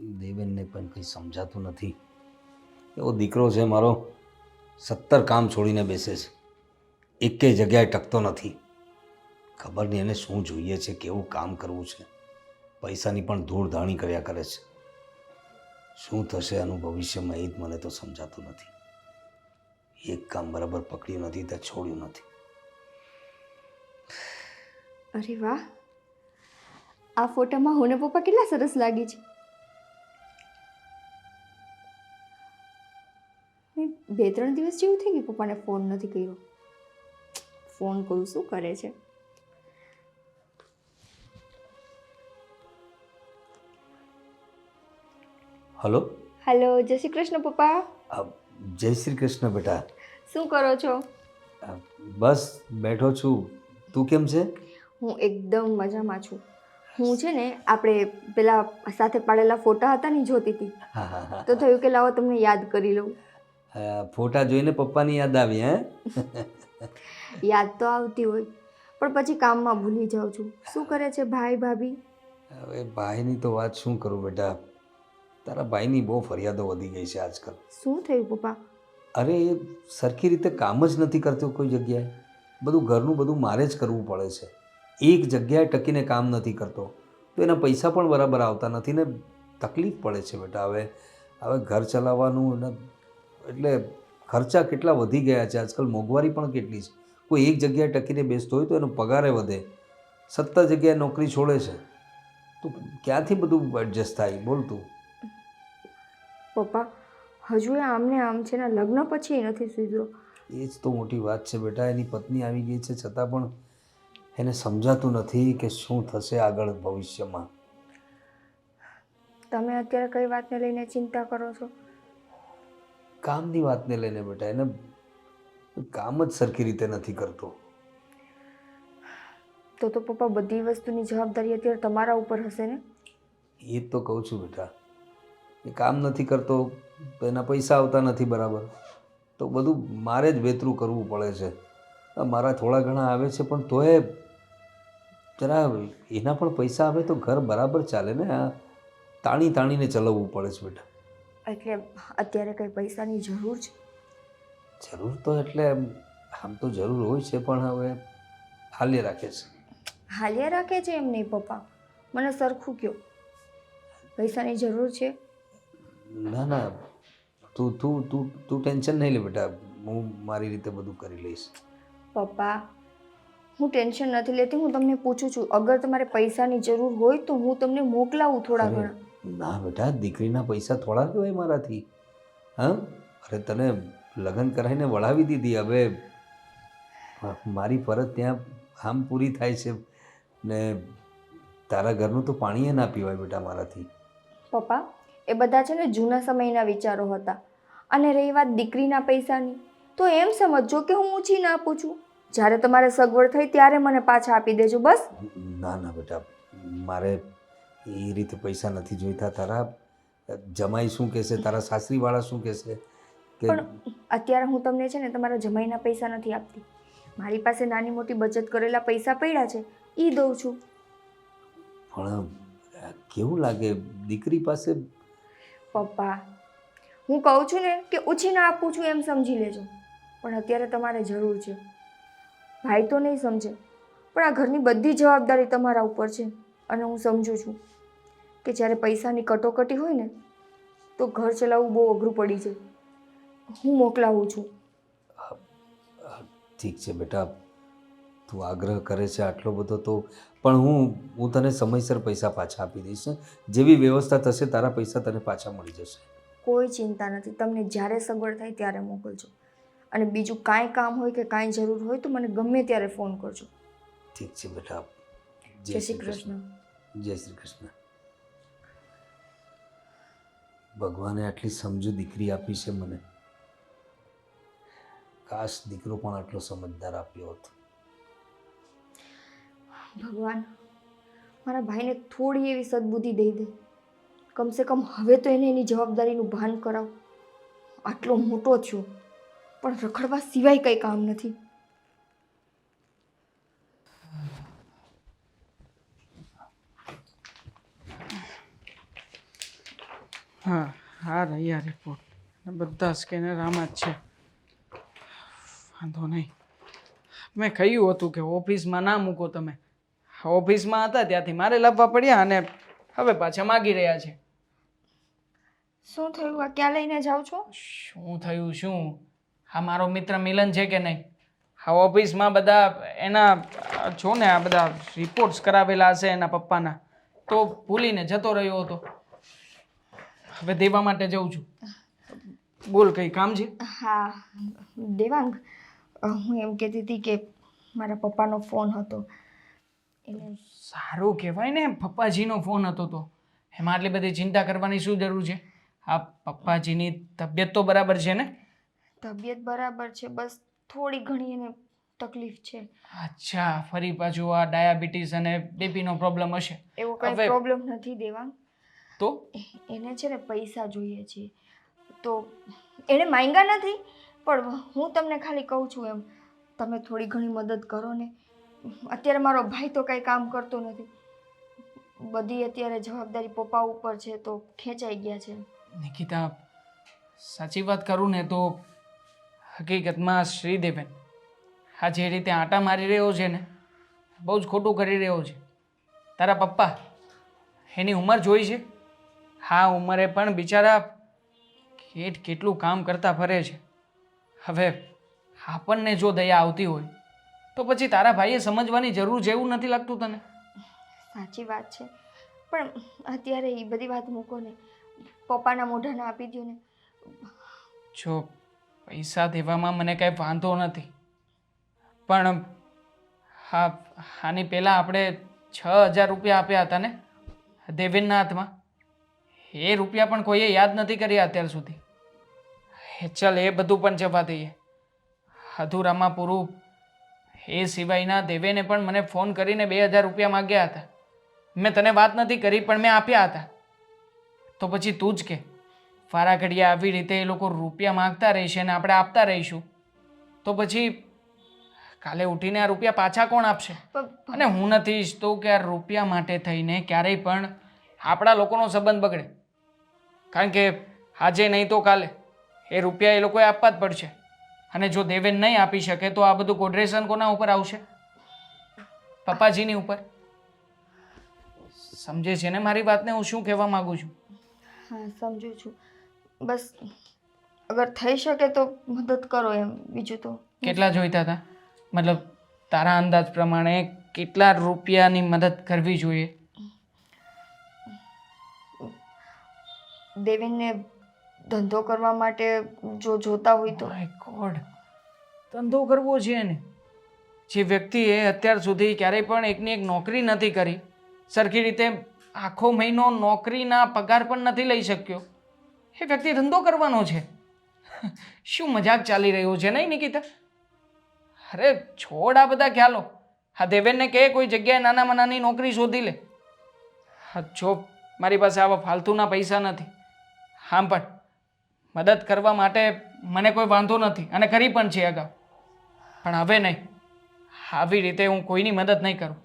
દેવેનને પણ કંઈ સમજાતું નથી. એવો દીકરો છે મારો, 17 કામ છોડીને બેસે છે, એકેય જગ્યાએ ટકતો નથી. ખબર નહીં એને શું જોઈએ છે, કેવું કામ કરવું છે. પૈસાની પણ ધૂળધાણી કર્યા કરે છે. શું થશે આનું ભવિષ્યમાં એ જ મને તો સમજાતું નથી. એક કામ બરાબર પકડ્યું નથી તો છોડ્યું નથી. અરે વાહ, આ ફોટામાં હું ને પપ્પા કેટલા સરસ લાગી છે. મેં 2-3 દિવસ જેવું થઈ ગયું પપ્પાને ફોન નથી કર્યો. ફોન કરું, શું કરે છે. હલો. હેલો, જય શ્રી કૃષ્ણ પપ્પા. જય શ્રી કૃષ્ણ બેટા. શું કરો છો? બસ બેઠો છું. તું કેમ છે? હું એકદમ મજામાં છું. હું છે ને આપણે પેલા સાથે પાડેલા ફોટા હતા ને જોતી હતી, હા હા હા. તો થયું કે લાવો તમને યાદ કરી લઉં. ફોટા જોઈને પપ્પાની યાદ આવી? હે? યાદ તો આવતી હોય પણ પછી કામમાં ભૂલી જાઉં છું. શું કરે છે ભાઈ ભાભી? હવે ભાઈની તો વાત શું કરું બેટા, તારા ભાઈની બહુ ફરિયાદો વધી ગઈ છે આજકાલ. શું થયું પપ્પા? અરે એ સરખી રીતે કામ જ નથી કરતો કોઈ જગ્યાએ. બધું ઘરનું બધું મારે જ કરવું પડે છે. એક જગ્યાએ ટકીને કામ નથી કરતો તો એના પૈસા પણ બરાબર આવતા નથી ને તકલીફ પડે છે બેટા. હવે ઘર ચલાવવાનું ને એટલે ખર્ચા કેટલા વધી ગયા છે આજકાલ. મોંઘવારી પણ કેટલી છે. કોઈ એક જગ્યાએ ટકીને બેસતો હોય તો એનો પગારે વધે, 17 જગ્યાએ નોકરી છોડે છે તો ક્યાંથી બધું એડજસ્ટ થાય બોલ તું. પપ્પા હજુ એ આમને આમ છે ને, લગ્ન પછી એ નથી સુધરો. એ જ તો મોટી વાત છે બેટા. એની પત્ની આવી ગઈ છે છતાં પણ એને સમજાતું નથી કે શું થશે આગળ ભવિષ્યમાં. તમે અત્યારે કઈ વાતને લઈને ચિંતા કરો છો? કામની વાતને લઈને બેટા. એને કામ જ સરખી રીતે નથી કરતો. તો પપ્પા બધી વસ્તુની જવાબદારી અત્યારે તમારા ઉપર હશે ને? એ જ તો કહું છું બેટા. એ કામ નથી કરતો તો એના પૈસા આવતા નથી બરાબર, તો બધું મારે જ વેતરું કરવું પડે છે. મારા થોડા ઘણા આવે છે પણ તોય જરા એના પણ પૈસા આવે તો ઘર બરાબર ચાલે ને. આ તાણીને ચલાવવું પડે છે બેટા. એટલે અત્યારે કઈ પૈસાની જરૂર છે? જરૂર તો એટલે આમ તો જરૂર હોય છે પણ હવે હાલ્ય રાખે છે. હાલ્યા રાખે છે એમ નહીં પપ્પા, મને સરખું કહો. પૈસાની જરૂર છે? ના ના, તું તું તું તું ટેન્શન નહીં લે બેટા. હું મારી રીતે બધું કરી લઈશ. પપ્પા હું ટેન્શન નથી લેતી, હું તમને પૂછું છું. અગર તમારે પૈસાની જરૂર હોય તો હું તમને મોકલાવું થોડા અરે ઘણા. ના બેટા, દીકરીના પૈસા થોડા કહેવાય મારાથી. હા, અરે તને લગ્ન કરાવીને વળાવી દીધી. હવે મારી ફરજ ત્યાં આમ પૂરી થાય છે ને તારા ઘરનું તો પાણી એ ના પીવાય બેટા મારાથી. પપ્પા એ બધા છે ને જૂના સમયના વિચારો હતા. અને રહી વાત દીકરીના પૈસાની, તો એમ સમજો કે હું ઊંચી ના આપું છું. જ્યારે તમારે સગવડ થઈ ત્યારે મને પાછા આપી દેજો બસ. ના ના બેટા, મારે એ રીતે પૈસા નથી જોઈતા. તારા જમાઈ શું કહેશે, તારા સાસરીવાળા શું કહેશે કે? પણ અત્યારે હું તમને છે ને તમારા જમાઈના પૈસા નથી આપતી. મારી પાસે નાની મોટી બચત કરેલા પૈસા પડ્યા છે, એ દઉં છું. પણ કેવું લાગે દીકરી પાસે? પપ્પા હું કહું છું ને કે ઓછી ના આપું છું એમ સમજી લેજો. પણ અત્યારે તમારે જરૂર છે. ભાઈ તો નહીં સમજે પણ આ ઘરની બધી જવાબદારી તમારા ઉપર છે. અને હું સમજું છું કે જ્યારે પૈસાની કટોકટી હોય ને તો ઘર ચલાવવું બહુ અઘરું પડી જાય. હું મોકલાવું છું. ઠીક છે બેટા, તું આગ્રહ કરે છે આટલો બધો તો પણ હું તને સમયસર પૈસા પાછા આપી દઈશ. જેવી વ્યવસ્થા થશે તારા પૈસા તને પાછા મળી જશે. કોઈ ચિંતા નથી, તમને જ્યારે સગવડ થાય ત્યારે મોકલજો. અને બીજું કાંઈ કામ હોય કે કાંઈ જરૂર હોય તો મને ગમે ત્યારે ફોન કરજો. ઠીક છે બેટા. જય શ્રી કૃષ્ણ. જય શ્રી કૃષ્ણ. ભગવાને આટલી સમજુ દીકરી આપી છે મને. કાશ દીકરો પણ આટલો સમજદાર આપ્યો હોત. ભગવાન મારા ભાઈને થોડી એવી સદબુદ્ધિ દઈ દે. કમસે કમ હવે તો એને એની જવાબદારીનું ભાન કરાવ. આટલો મોટો થયો પણ રખડવા સિવાય કંઈ કામ નથી. હા રહ્યા રિપોર્ટ બધા સ્કેનર આમાં જ છે. વાંધો નહીં. મેં કહ્યું હતું કે ઓફિસમાં ના મૂકો તમે. ઓફિસમાં હતા ત્યાંથી મારે લાવવા પડ્યા અને હવે પાછા માગી રહ્યા છે. શું થયું? આ ક્યાં લઈને જાઓ છો? શું થયું શું? હા મારો મિત્ર મિલન છે કે નહીં? હા ઓફિસમાં બધા એના જો ને આ બધા રિપોર્ટ્સ કરાવેલા હશે એના પપ્પાના, તો ભૂલીને જતો રહ્યો હતો. હવે દેવા માટે જઉં છું. બોલ કંઈ કામ છે? હા દેવાંગ, હું એમ કહેતી હતી કે મારા પપ્પાનો ફોન હતો એને. સારું કહેવાય ને પપ્પાજીનો ફોન હતો તો એમાં આટલી બધી ચિંતા કરવાની શું જરૂર છે? આ પપ્પાજીની તબિયત તો બરાબર છે ને? તબિયત બરાબર છે, બસ થોડી ઘણી એને તકલીફ છે. અચ્છા, ફરી પાછું આ ડાયાબિટીસ અને બીપીનો પ્રોબ્લેમ હશે. એવો કંઈ પ્રોબ્લેમ નથી દેવાંગ. તો એને છે ને પૈસા જોઈએ છે, તો એને માંગ્યા નથી, પણ હું તમને ખાલી કહું છું એમ, તમે થોડી ઘણી મદદ કરો ને. અત્યારે મારો ભાઈ તો કંઈ કામ કરતો નથી, બધી અત્યારે જવાબદારી પપ્પા ઉપર છે, તો ખેંચાઈ ગયા છે. નિકિતા, સાચી વાત કરું ને તો હકીકતમાં શ્રીદેવન આ જે રીતે આંટા મારી રહ્યો છે ને, બહુ જ ખોટું કરી રહ્યો છે. તારા પપ્પા એની ઉંમર જોઈ છે? હા ઉંમરે પણ બિચારા કેટલું કામ કરતા ફરે છે. હવે આપણને જો દયા આવતી હોય તો પછી તારા ભાઈએ સમજવાની જરૂર છે એવું નથી લાગતું તને? સાચી વાત છે, પણ અત્યારે એ બધી વાત મૂકો ને, પપ્પાના મોઢાને આપી દો ને. જો પૈસા દેવામાં મને કાંઈ વાંધો નથી, પણ હા આની પહેલાં આપણે 6,000 રૂપિયા આપ્યા હતા ને દેવેનના હાથમાં, એ રૂપિયા પણ કોઈએ યાદ નથી કર્યા અત્યાર સુધી. ચાલ એ બધું પણ જવા દઈએ, અધૂરામાં પૂરું. એ સિવાયના દેવેને પણ મને ફોન કરીને 2,000 રૂપિયા માગ્યા હતા. મેં તને વાત નથી કરી પણ મેં આપ્યા હતા. તો પછી તું જ કે વારા ઘડીએ આવી રીતે એ લોકો રૂપિયા માગતા રહેશે અને આપણે આપતા રહીશું તો પછી કાલે ઉઠીને આ રૂપિયા પાછા કોણ આપશે? અને હું નથી ઈચ્છતો કે આ રૂપિયા માટે થઈને ક્યારેય પણ આપણા લોકોનો સંબંધ બગડે. કારણ કે આજે નહીં તો કાલે એ રૂપિયા એ લોકોએ આપવા જ પડશે. અને જો દેવેન નહીં આપી શકે તો આ બધું કોડરેશન કોના ઉપર આવશે? પપ્પાજીની ઉપર. સમજે છે ને મારી વાતને હું શું કહેવા માંગુ છું? હા સમજુ છું, બસ અગર થઈ શકે તો મદદ કરો એમ, બીજું તો. કેટલા જોઈતા હતા? મતલબ તારા અંદાજ પ્રમાણે કેટલા રૂપિયાની મદદ કરવી જોઈએ? દેવેનને ધંધો કરવા માટે જો જોતા હોય તો. માય ગોડ, ધંધો કરવો છે ને? જે વ્યક્તિએ અત્યાર સુધી ક્યારેય પણ એકની એક નોકરી નથી કરી, સરખી રીતે આખો મહિનો નોકરીના પગાર પણ નથી લઈ શક્યો, એ વ્યક્તિ ધંધો કરવાનો છે? શું મજાક ચાલી રહ્યો છે નહીં નિકિતા? અરે છોડ આ બધા ખ્યાલો. હા દેવેનને કહે કોઈ જગ્યાએ નાનામાં નાની નોકરી શોધી લે. હા જો મારી પાસે આવા ફાલતુના પૈસા નથી. આમ પણ મદદ કરવા માટે મને કોઈ વાંધો નથી અને કરી પણ છે અગાઉ, પણ હવે નહીં. આવી રીતે હું કોઈની મદદ નહીં કરું.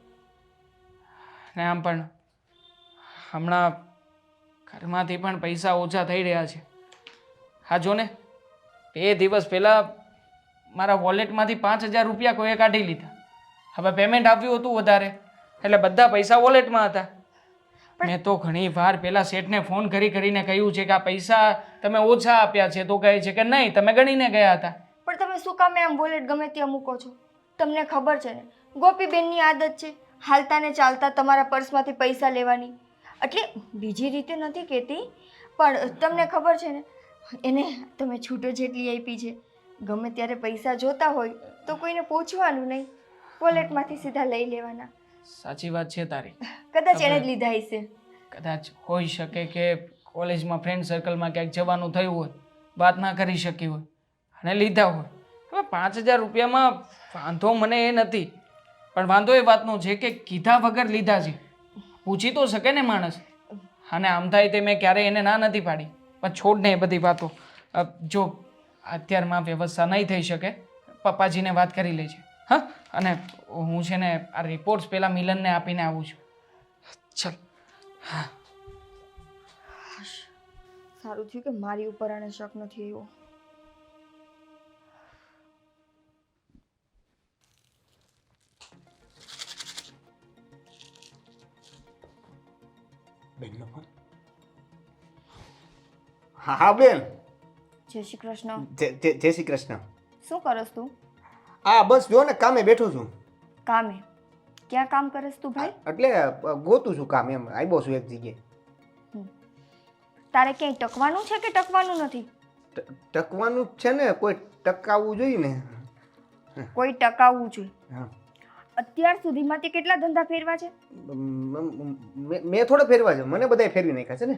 અને આમ પણ હમણાં ઘરમાંથી પણ પૈસા ઓછા થઈ રહ્યા છે. હા જો ને 2 દિવસ પહેલાં મારા વોલેટમાંથી 5,000 રૂપિયા કોઈએ કાઢી લીધા. હવે પેમેન્ટ આવ્યું હતું વધારે એટલે બધા પૈસા વોલેટમાં હતા. મેં તો ઘણી વાર પેલા શેઠને ફોન કરીને કહ્યું છે કે આ પૈસા તમે ઓછા આપ્યા છે, તો કહે છે કે નહીં તમે ગણીને ગયા હતા. પણ તમે શું કામ આમ વોલેટ ગમે ત્યાં મૂકો છો? તમને ખબર છે ને ગોપીબેનની આદત છે હાલતા ને ચાલતા તમારા પર્સમાંથી પૈસા લેવાની. એટલે બીજી રીતે નથી કહેતી, પણ તમને ખબર છે ને એને તમે છૂટો જેટલી આપી છે. ગમે ત્યારે પૈસા જોતા હોય તો કોઈને પૂછવાનું નહીં, વોલેટમાંથી સીધા લઈ લેવાના. સાચી વાત છે તારી. કદાચ એને જ લીધા હશે. કદાચ હોઈ શકે કે કોલેજમાં ફ્રેન્ડ સર્કલમાં ક્યાંક જવાનું થયું હોય, વાત ના કરી શકી હોય અને લીધા હોય. હવે 5,000 રૂપિયામાં વાંધો મને એ નથી, પણ વાંધો એ વાતનો છે કે કીધા વગર લીધા છે. પૂછી તો શકે ને માણસ. અને આમ થાય તે મેં ક્યારેય એને ના નથી પાડી. પણ છોડ ને એ બધી વાતો. જો અત્યારમાં વ્યવસ્થા નહીં થઈ શકે, પપ્પાજીને વાત કરી લેજે. હા, અને હું છે ને આ રિપોર્ટ્સ પહેલાં મિલનને આપીને આવું છું. ચાલ. હા સારું થયું કે મારી ઉપર આને શક નથી આવ્યો. બેનનો ફોન. હા હા બેન. જય શ્રી કૃષ્ણ. જય શ્રી કૃષ્ણ. શું કરસ તું? હા બસ જો ને કામે બેઠો છું. કામે? ક્યાં કામ કરસ તું ભાઈ? એટલે ગોતું છું કામ, એમ આવ્યો છું એક જગ્યાએ. તારે ક્યાંય ટકવાનું છે કે ટકવાનું નથી? ટકવાનું જ છે ને, કોઈ ટકાવવું જોઈએ ને. કોઈ ટકાવવું જોઈએ. હા. અત્યાર સુધીમાં તે કેટલા ધંધા ફેરવા છે? મેં થોડા ફેરવા છે, મને બધાય ફેરવી નાખ્યા છે ને.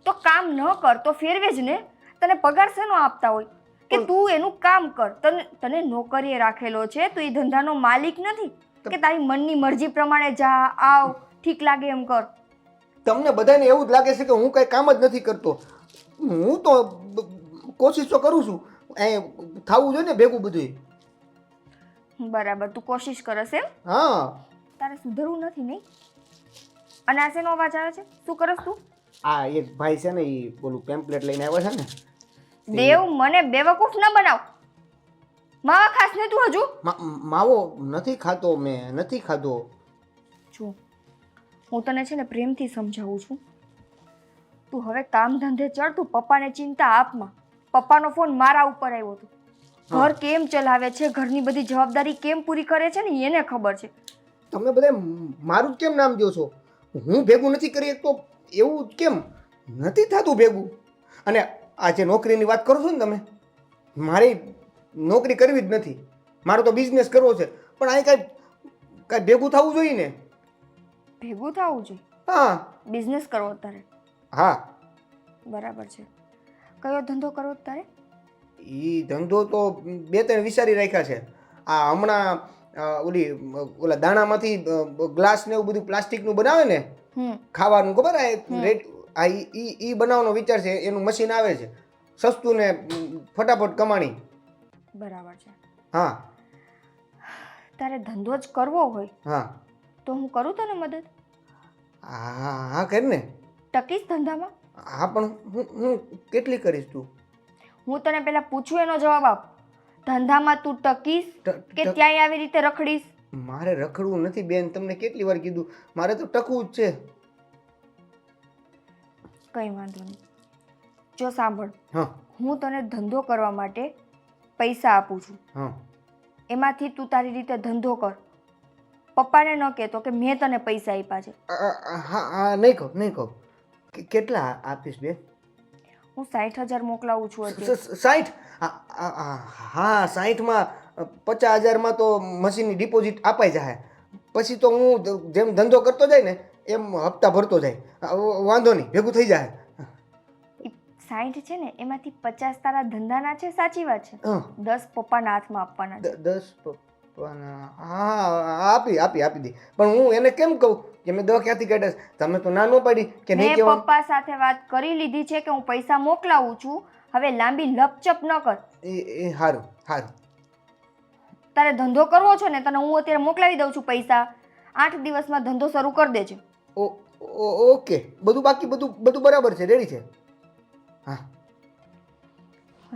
તો કામ ન કર તો ફેરવે જ ને. તને પગાર શેનો આપતા હોય કે તું એનું કામ કર? તને નોકરીએ રાખેલો છે, તું એ ધંધાનો માલિક નથી કે તારી મનની મરજી પ્રમાણે જા આવ ઠીક લાગે એમ કર. તમને બધાને એવું જ લાગે છે કે હું કઈ કામ જ નથી કરતો. હું તો કોશિશ તો કરું છું, થવું જોઈએ ને ભેગું બધું. બરાબર, તું કોશિશ કરસ એમ? હા. તારે સુધરવું નથી નહીં? અને આ શેનો અવાજ આવે છે? શું કરસ તું? આ એક ભાઈ છે ને, એ બોલું પેમ્પલેટ લઈને આવ્યા છે ને. દેવ, મને બેવકૂફ ન બનાવ. માવા ખાસ ને તું હજુ? માવો નથી ખાતો, મેં નથી ખાધો. જો હું તને છે ને પ્રેમથી સમજાવું છું, તું હવે કામ ધંધે ચડ. તું પપ્પાને ચિંતા આપમાં. પપ્પાનો ફોન મારા ઉપર આવ્યો હતો. ઘર કેમ ચલાવે છે, ઘરની બધી જવાબદારી કેમ પૂરી કરે છે ને એને ખબર છે. તમે બધા મારું જ કેમ નામ દો છો? હું ભેગું નથી કરી શકતો એવું કેમ? નથી થતું ભેગું. અને આ જે નોકરીની વાત કરો છો ને તમે, મારી નોકરી કરવી જ નથી, મારો તો બિઝનેસ કરવો છે. પણ અહીં કાંઈ ભેગું થવું જોઈએ ને. ભેગું થવું જોઈએ? હા. બિઝનેસ કરવો તારે? હા. બરાબર છે. કયો ધંધો કરવો તારે? એ ધંધો તો બે ત્રણ વિચારી રાખ્યા છે. આ હમણાં ઓલા દાણામાંથી ગ્લાસ ને એવું બધું પ્લાસ્ટિકનું બનાવે ને, ખાવાનું ખબર? આ ઈ બનાવવાનો વિચાર છે. એનું મશીન આવે છે, સસ્તું ને ફટાફટ કમાણી. બરાબર છે. હા. તારે ધંધો જ કરવો હોય હા તો હું કરું તને મદદ? હા હા કર ને. ટકીશ ધંધામાં? હા પણ હું કેટલી કરીશ તું? હું તને પેલા પૂછું એનો જવાબ આપ. ધંધામાં તું ટકીશ કે ત્યાંય આવી રીતે રખડીશ? મારે રખડવું નથી બેન, તમને કેટલી વાર કીધું, મારે તો ટકવું જ છે. કઈ વાંધો નહીં. જો સાંભળ, હા. હું તને ધંધો કરવા માટે પૈસા આપું છું. હા. એમાંથી તું તારી રીતે ધંધો કર. પપ્પાને ન કહેતો કે મેં તને પૈસા આપ્યા છે. હા નહીં કહું. કેટલા આપીશ બેન? હું 60,000 મોકલાવું છું અત્યારે. 60? હા 60માં 50,000માં તો મશીનની ડિપોઝિટ અપાઈ જાય. પછી તો હું જેમ ધંધો કરતો જાય ને એમ હપ્તા ભરતો જાય. વાંધો નહીં, ભેગું થઈ જાય. 60 છે ને, એમાંથી 50 તારા ધંધાના છે, સાચી વાત છે. 10 પપ્પાના હાથમાં આપવાના છે. 10 પપ્પાના? હા આપી દે. પણ હું એને કેમ કહું કે મેં 10 ક્યાંથી કાઢ્યા? તમે તો ના પાડી કે નહીં મેં કહેવાનું. પપ્પા સાથે વાત કરી લીધી છે કે હું પૈસા મોકલાવું છું. હવે લાંબી લપચપ ન કર. એ સારું. તારે ધંધો કરવો છે ને, તને હું અત્યારે મોકલાવી દઉં છું પૈસા. 8 દિવસમાં ધંધો શરૂ કરી દેજે. ઓકે. બધું બરાબર છે, રેડી છે. હા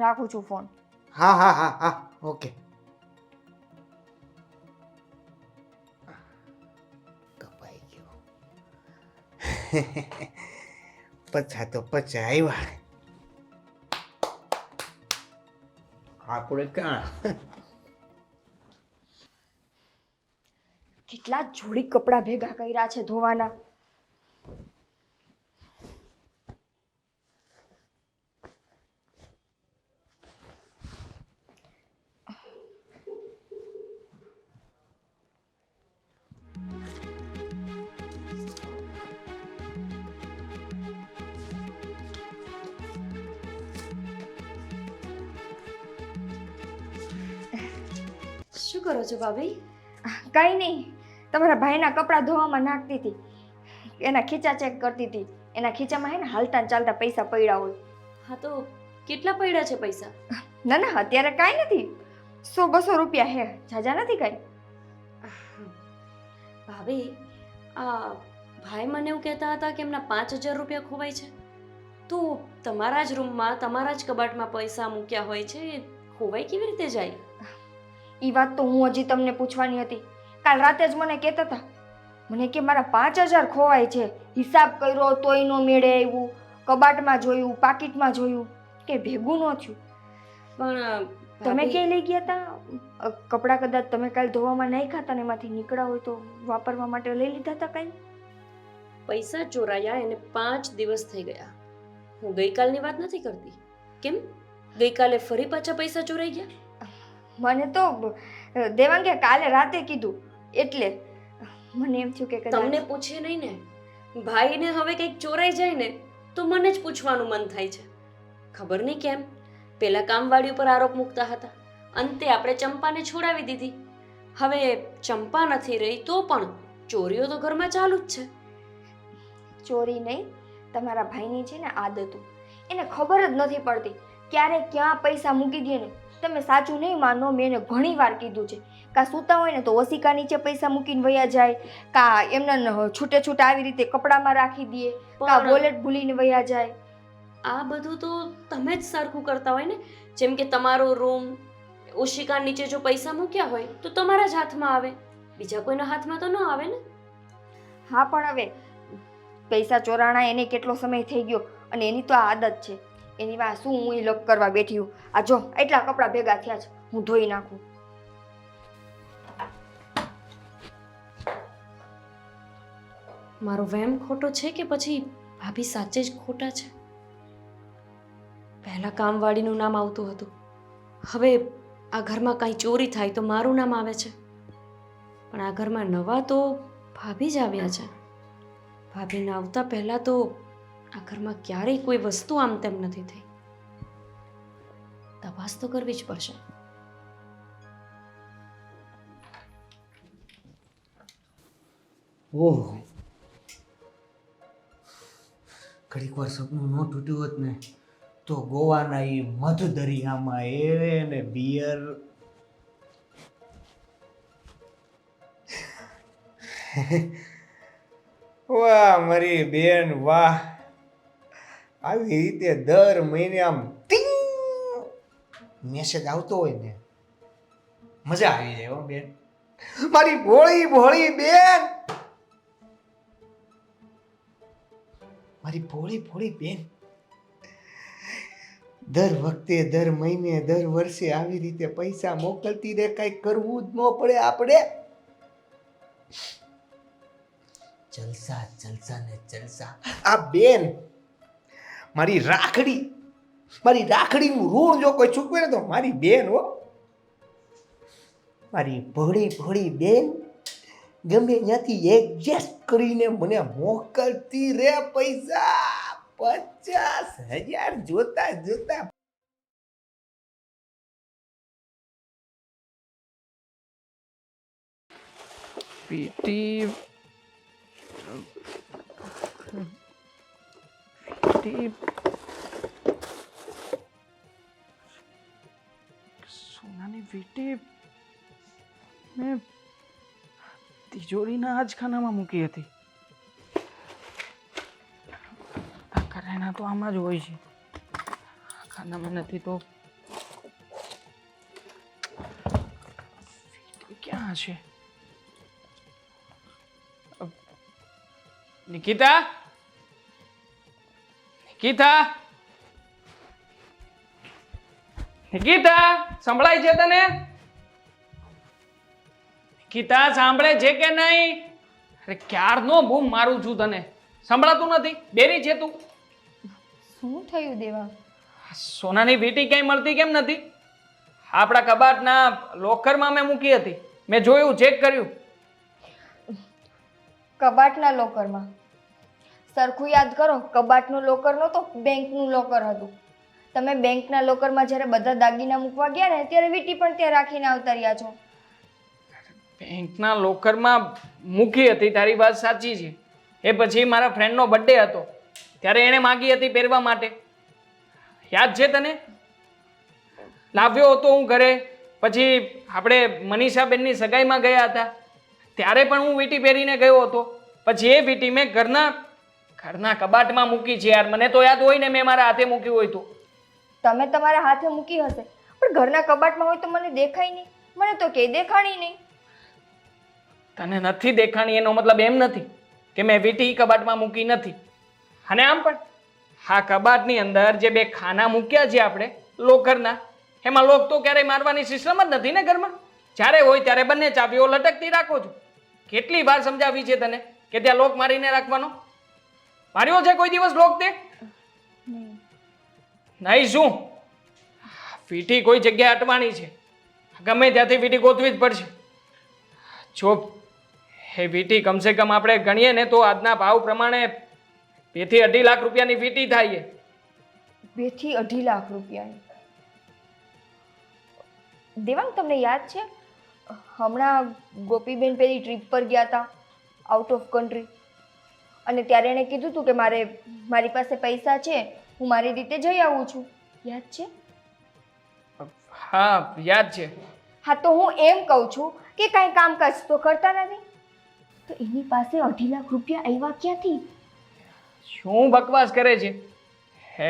રાખું છું ફોન. હા ઓકે. કપાઈ ગયો. પચા આવ્યા. આપણે કાં કેટલા જોડી કપડાં ભેગા કર્યા છે ધોવાના. શું કરો છો ભાભી? કાંઈ નહીં, તમારા ભાઈના કપડાં ધોવામાં નાખતી હતી. એના ખીચા ચેક કરતી હતી. એના ખીચામાં હે ને હાલતા ને ચાલતા પૈસા પડ્યા હોય. હા તો કેટલા પડ્યા છે પૈસા? ના અત્યારે કાંઈ નથી. 100-200 રૂપિયા હે, જાજા નથી કાંઈ. ભાભી, આ ભાઈ મને એવું કહેતા હતા કે એમના 5,000 રૂપિયા ખોવાય છે. તો તમારા જ રૂમમાં તમારા જ કબાટમાં પૈસા મૂક્યા હોય છે, એ ખોવાઈ કેવી રીતે જાય? એ વાત તો હું હજી તમને પૂછવાની હતી. કાલ રાતે જ મને કહેતા હતા, મને કે મારા 5000 ખોવાય છે. હિસાબ કર્યો તોય નો મેળે આવ્યું, કબાટમાં જોયું, પાકીટમાં જોયું, કે ભેગું ન થયું. પણ તમે ભાભી, ક્યાંય લઈ ગયા હતા? કપડાં કદાચ તમે કાલ ધોવામાં નાખ્યા હતા ને એમાંથી નીકળ્યા હોય તો વાપરવા માટે લઈ લીધા હતા કાંઈ? પૈસા ચોરાયા એને 5 દિવસ થઈ ગયા. હું ગઈકાલની વાત નથી કરતી. કેમ ગઈકાલે ફરી પાછા પૈસા ચોરાઈ ગયા? મને તો દેવાંગે કાલે રાતે કીધું, એટલે મને એમ થયું કે તમને કદાચ પૂછે નહીં ને. ભાઈને હવે કંઈક ચોરાઈ જાય ને તો મને જ પૂછવાનું મન થાય છે. ખબર નહીં કેમ પેલા કામવાળી ઉપર આરોપ મૂકતા હતા, અંતે આપણે ચંપાને છોડાવી દીધી. હવે ચંપા નથી રહી તો પણ ચોરીઓ તો ઘરમાં ચાલુ જ છે. ચોરી નહીં, તમારા ભાઈની છે ને આદતો, એને ખબર જ નથી પડતી ક્યારે ક્યાં પૈસા મૂકી દે ને. તમે સાચું નહીં માનો, મેં એને ઘણી વાર કીધું છે, કાં સૂતા હોય ને તો ઓશિકા નીચે પૈસા મૂકીને વયા જાય, કાં એમને છૂટે છૂટા આવી રીતે કપડામાં રાખી દે, કાં પણ વોલેટ ભૂલીને વયા જાય. આ બધું તો તમે જ સરખું કરતા હોય ને. જેમ કે તમારો રૂમ ઓશિકા નીચે જો પૈસા મૂક્યા હોય તો તમારા જ હાથમાં આવે, બીજા કોઈના હાથમાં તો ન આવે ને. હા પણ હવે પૈસા ચોરાણા એને કેટલો સમય થઈ ગયો, અને એની તો આ આદત છે. એની વાત શું હું એ લોક કરવા બેઠી હું. આ જો એટલા કપડાં ભેગા થયા છે, હું ધોઈ નાખું. મારો વહેમ ખોટો છે કે પછી ભાભી સાચે જ ખોટા છે? પહેલા કામવાળીનું નામ આવતું હતું, હવે આ ઘરમાં કાંઈ ચોરી થાય તો મારું નામ આવે છે. પણ આ ઘરમાં નવા તો ભાભી જ આવ્યા છે. ભાભીને આવતા પહેલાં તો આ ઘરમાં ક્યારેય કોઈ વસ્તુ આમ તેમ નથી થઈ. તપાસ તો કરવી જ પડશે. ઓહ, ઘડીક વાર સપનું ન તૂટ્યું હોત ને તો ગોવાના એ મધ દરિયામાં એ ને બિયર. વાહ મારી બેન વાહ, આવી રીતે દર મહિને આમ મેસેજ આવતો હોય ને મજા આવી જાય હો બેન. મારી ભોળી ભોળી બેન, મારી ભોળી ભોળી બેન, દર વખતે દર મહિને દર વર્ષે આવી રીતે પૈસા મોકલતી રે, કઈ કરવું જ ન પડે આપણે. જલસા જલસા ને જલસા. આ બેન મારી રાખડી, મારી રાખડીનું ઋણ જો કોઈ ચૂકવે ને તો મારી બેન હો. મારી ભોળી ભોળી બેન ગમે ત્યાંથી એડજસ્ટ કરીને મને મોકલતી રે પૈસા. 50,000 જોતા જોતા વીટી સોનાની વીટી મેં તિજોરીના આજ ખાનામાં મૂકી હતી. આ કરેણા તો આમાં જ હોય છે, ખાનામાં નથી તો વીટી ક્યાં છે? નિકિતા, નિકિતા, નિકિતા, સંભળાય છે તને? નિકિતા સાંભળે છે કે નહીં? અરે ક્યારનો બૂમ મારું છું તને, સંભળાતું નથી? બેરી છે તું? શું થયું દેવા? સોનાની વીંટી ક્યાંય મળતી કેમ નથી? આપણા કબાટના લોકરમાં મેં મૂકી હતી, મેં જોયું, ચેક કર્યું. કબાટના લોકરમાં? સરખું યાદ કરો, કબાટનું લોકર નહોતો, બેંકનું લોકર હતું. તમે બેંકના લોકરમાં જ્યારે બધા દાગીના મૂકવા ગયા ને ત્યારે વીંટી પણ ત્યાં રાખીને આવતા રહ્યા છો. બેંકના લોકરમાં મૂકી હતી, તારી વાત સાચી છે. એ પછી મારા ફ્રેન્ડનો બર્થડે હતો ત્યારે એણે માગી હતી પહેરવા માટે, યાદ છે તને? લાવ્યો હતો હું ઘરે. પછી આપણે મનીષાબેનની સગાઈમાં ગયા હતા ત્યારે પણ હું વીંટી પહેરીને ગયો હતો. પછી એ વીંટી મેં ઘરના ઘરના કબાટમાં મૂકી છે યાર, મને તો યાદ હોય ને મેં મારા હાથે મૂકી હોય તો. તમે તમારા હાથે મૂકી હશે પણ ઘરના કબાટમાં હોય તો મને દેખાય નહીં, મને તો કે દેખાણી નહીં. તને નથી દેખાણી એનો મતલબ એમ નથી કે મેં વીંટી કબાટમાં મૂકી નથી. અને આમ પણ આ કબાટની અંદર જે બે ખાના મૂક્યા છે આપણે લોકરના, એમાં લોક તો ક્યારેય મારવાની સિસ્ટમ જ નથી ને ઘરમાં. જ્યારે હોય ત્યારે બંને ચાવીઓ લટકતી રાખો છો. કેટલી વાર સમજાવી છે તને કે ત્યાં લોક મારીને રાખવાનો? માર્યો છે કોઈ દિવસ લોક તે? નહીં શું? વીંટી કોઈ જગ્યાએ અટવાની છે, ગમે ત્યાંથી વીંટી ગોતવી જ પડશે. જો એ વીંટી કમસે કમ આપણે ગણીએ ને તો આજના ભાવ પ્રમાણે 2 થી 2.5 લાખ રૂપિયાની વીંટી થાય છે. 2 થી 2.5 લાખ રૂપિયાની? દેવાંગ, તમને યાદ છે હમણાં ગોપીબેન પેલી ટ્રીપ પર ગયા હતા આઉટ ઓફ કન્ટ્રી, અને ત્યારે એણે કીધું હતું કે મારી પાસે પૈસા છે, હું મારી રીતે જઈ આવું છું, યાદ છે? હા યાદ છે. હા, તો હું એમ કહું છું કે કાંઈ કામકાજ તો કરતા નથી, તો એની પાસે 2.5 લાખ રૂપિયા આવ્યા ક્યાંથી? શું બકવાસ કરે છે? હે,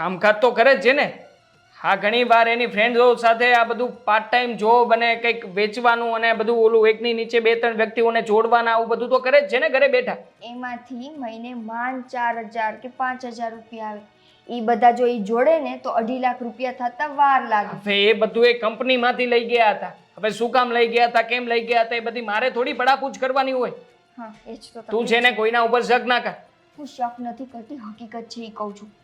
કામકાજ તો કરે જ છે ને. હા, ઘણી વાર એની ફ્રેન્ડો સાથે આ બધું પાર્ટ ટાઈમ જોબ અને કંઈક વેચવાનું અને બધું ઓલું એકની નીચે 2-3 વ્યક્તિઓને જોડવાના, આવું બધું તો કરે જ છે ને ઘરે બેઠા. એમાંથી મહિને માંડ 4,000 કે 5,000 રૂપિયા આવે. એ બધા જો એ જોડે ને તો 2.5 લાખ રૂપિયા થતા વાર લાગે. હવે એ બધું એ કંપનીમાંથી લઈ ગયા હતા. હવે શું કામ લઈ ગયા હતા, કેમ લઈ ગયા હતા, એ બધી મારે થોડી પડાપૂછ કરવાની હોય. હા, એ જ તો તું છે ને કોઈના ઉપર શક ના કર. હું શક નથી કરતી, હકીકત છે એ કહું છું.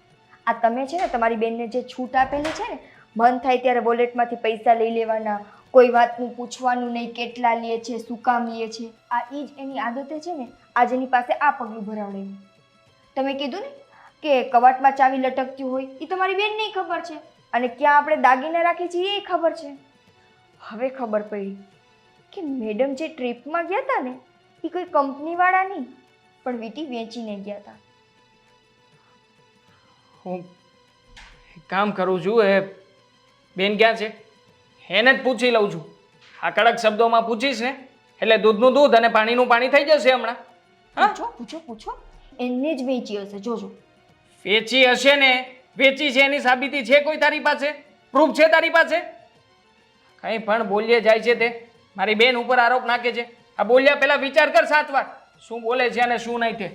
આ તમે છે ને તમારી બેનને જે છૂટ આપેલી છે ને, મન થાય ત્યારે વોલેટમાંથી પૈસા લઈ લેવાના, કોઈ વાતનું પૂછવાનું નહીં, કેટલા લે છે, શું કામ લે છે, આ એ જ એની આદતે છે ને. આજ એની પાસે આ પગલું ભરાવડાવ્યું. તમે કીધું ને કે કબાટમાં ચાવી લટકતી હોય, એ તમારી બેનને ખબર છે, અને ક્યાં આપણે દાગીના રાખીએ છીએ એ ખબર છે. હવે ખબર પડી કે મેડમ જે ટ્રીપમાં ગયા હતા ને એ કોઈ કંપનીવાળા નહીં પણ વીંટી વેચીને ગયા હતા. હું એક કામ કરું છું, એ બેન ક્યાં છે એને જ પૂછી લઉં છું. આ કડક શબ્દોમાં પૂછીશ ને એટલે દૂધનું દૂધ અને પાણીનું પાણી થઈ જશે હમણાં. હા, પૂછો એને જ વેચી હશે, જોજો. વેચી હશે ને, વેચી છે એની સાબિતી છે કોઈ તારી પાસે? પ્રૂફ છે તારી પાસે? કંઈ પણ બોલીએ જાય છે તે મારી બેન ઉપર આરોપ નાખે છે. આ બોલ્યા પહેલા વિચાર કર 7 વાર શું બોલે છે અને શું નહીં તે.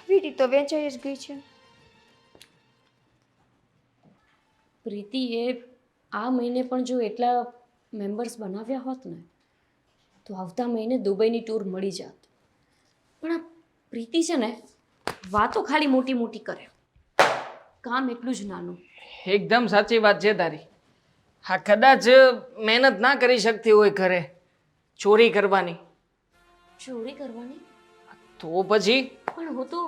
વીંટી તો વેચાઈ જ ગઈ છે. પ્રીતિએ આ મહિને પણ જો એટલા મેમ્બર્સ બનાવ્યા હોત ને તો આવતા મહિને દુબઈની ટૂર મળી જાત. પણ આ પ્રીતિ છે ને વાતો ખાલી મોટી મોટી કરે, કામ એટલું જ નાનું. એકદમ સાચી વાત છે તારી. હા, કદાચ મહેનત ના કરી શકતી હોય ઘરે, ચોરી કરવાની. ચોરી કરવાની? તો પછી પણ હું તો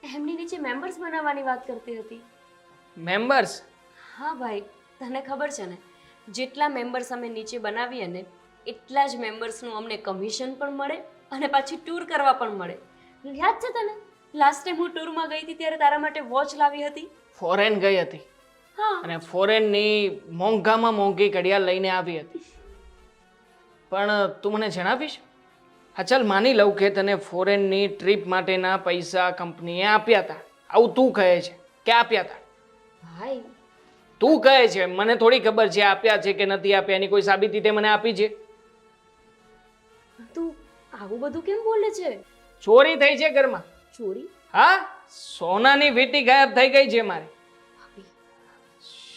એમની નીચે મેમ્બર્સ બનાવવાની વાત કરતી હતી. મેમ્બર્સ? હા ભાઈ, તને ખબર છે ને જેટલા મેમ્બર્સ અમે નીચે બનાવીએ ને એટલા જ મેમ્બર્સનું અમને કમિશન પણ મળે અને પાછી ટૂર કરવા પણ મળે. યાદ છે તને લાસ્ટ ટાઈમ હું ટૂરમાં ગઈ હતી ત્યારે તારા માટે વોચ લાવી હતી? ફોરેન ગઈ હતી. હા, અને ફોરેનની મોંઘામાં મોંઘી ઘડિયાળ લઈને આવી હતી. પણ તું મને જણાવીશ? હા ચાલ, માની લઉં કે તને ફોરેનની ટ્રીપ માટેના પૈસા કંપનીએ આપ્યા હતા, આવું તું કહે છે કે આપ્યા હતા? ભાઈ તું કહે છે, મને થોડી ખબર છે આપ્યા છે કે નથી આપ્યા, એની કોઈ સાબિતી તે મને આપી છે? તું આવું બધું કેમ બોલે છે? ચોરી થઈ છે ઘરમાં. ચોરી? હા, સોનાની વીંટી ગાયબ થઈ ગઈ છે મારી. ભાભી?